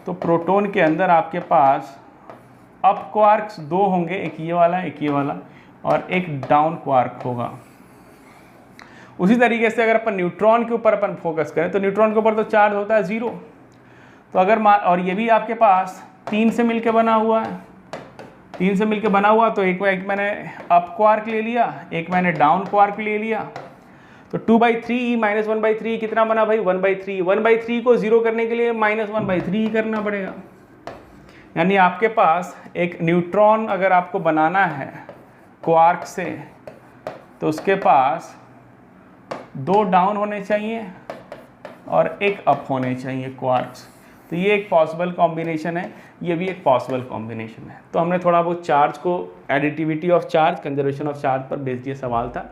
तो प्रोटॉन के अंदर आपके पास अप क्वार्क्स 2 होंगे, एक ये वाला एक ये वाला, और एक डाउन क्वार्क होगा। उसी तरीके से अगर अपन न्यूट्रॉन के ऊपर अपन फोकस करें तो न्यूट्रॉन के ऊपर तो चार्ज होता है 0। तो अगर और ये भी आपके पास 3 से मिलके बना हुआ है, 3 से मिलके बना हुआ, तो एक मैंने अप क्वार्क ले लिया, एक मैंने डाउन क्वार्क ले लिया। तो 2/3 - 1/3 कितना बना भाई, 1/3। 1/3 को 0 करने के लिए -1/3 करना पड़ेगा। यानी आपके पास एक न्यूट्रॉन अगर आपको बनाना है क्वार्क से, तो उसके पास 2 डाउन होने चाहिए और एक अप होने चाहिए क्वार्क्स। तो ये एक पॉसिबल कॉम्बिनेशन है, ये भी एक पॉसिबल कॉम्बिनेशन है। तो हमने थोड़ा बहुत चार्ज को, additivity of charge, conservation of charge पर बेस्ड ये सवाल था।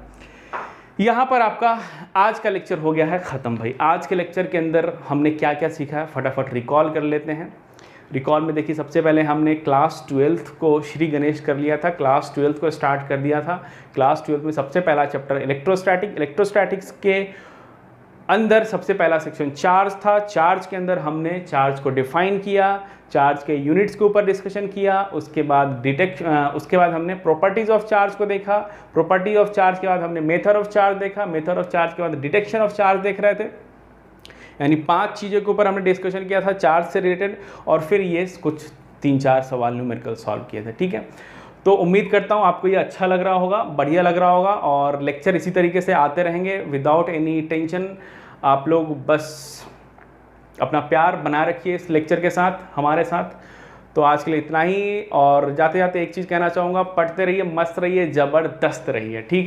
यहाँ पर आपका आज का लेक्चर हो गया है ख़त्म भाई। आज के लेक्चर के अंदर हमने क्या क्या सीखा है फटाफट रिकॉल कर लेते हैं। रिकॉल में देखिए सबसे पहले हमने क्लास 12th को श्री गणेश कर लिया था, क्लास 12th को स्टार्ट कर दिया था। क्लास 12th में सबसे पहला चैप्टर इलेक्ट्रोस्टैटिक्स के अंदर सबसे पहला सेक्शन चार्ज था। चार्ज के अंदर हमने चार्ज को डिफाइन किया, चार्ज के यूनिट्स के ऊपर डिस्कशन किया, उसके बाद हमने प्रॉपर्टीज़ ऑफ चार्ज को देखा, प्रॉपर्टी ऑफ चार्ज के बाद हमने मेथड ऑफ चार्ज देखा, मेथड ऑफ चार्ज के बाद डिटेक्शन ऑफ चार्ज देख रहे थे। यानी 5 चीज़ों के ऊपर हमने डिस्कशन किया था चार्ज से रिलेटेड, और फिर ये कुछ 3-4 सवाल न्यूमेरिकल सॉल्व किए थे। ठीक है, तो उम्मीद करता हूँ आपको ये अच्छा लग रहा होगा, बढ़िया लग रहा होगा, और लेक्चर इसी तरीके से आते रहेंगे विदाउट एनी टेंशन। आप लोग बस अपना प्यार बना रखिए इस लेक्चर के साथ, हमारे साथ। तो आज के लिए इतना ही, और जाते जाते एक चीज़ कहना चाहूँगा, पढ़ते रहिए, मस्त रहिए, ज़बरदस्त रहिए। ठीक है।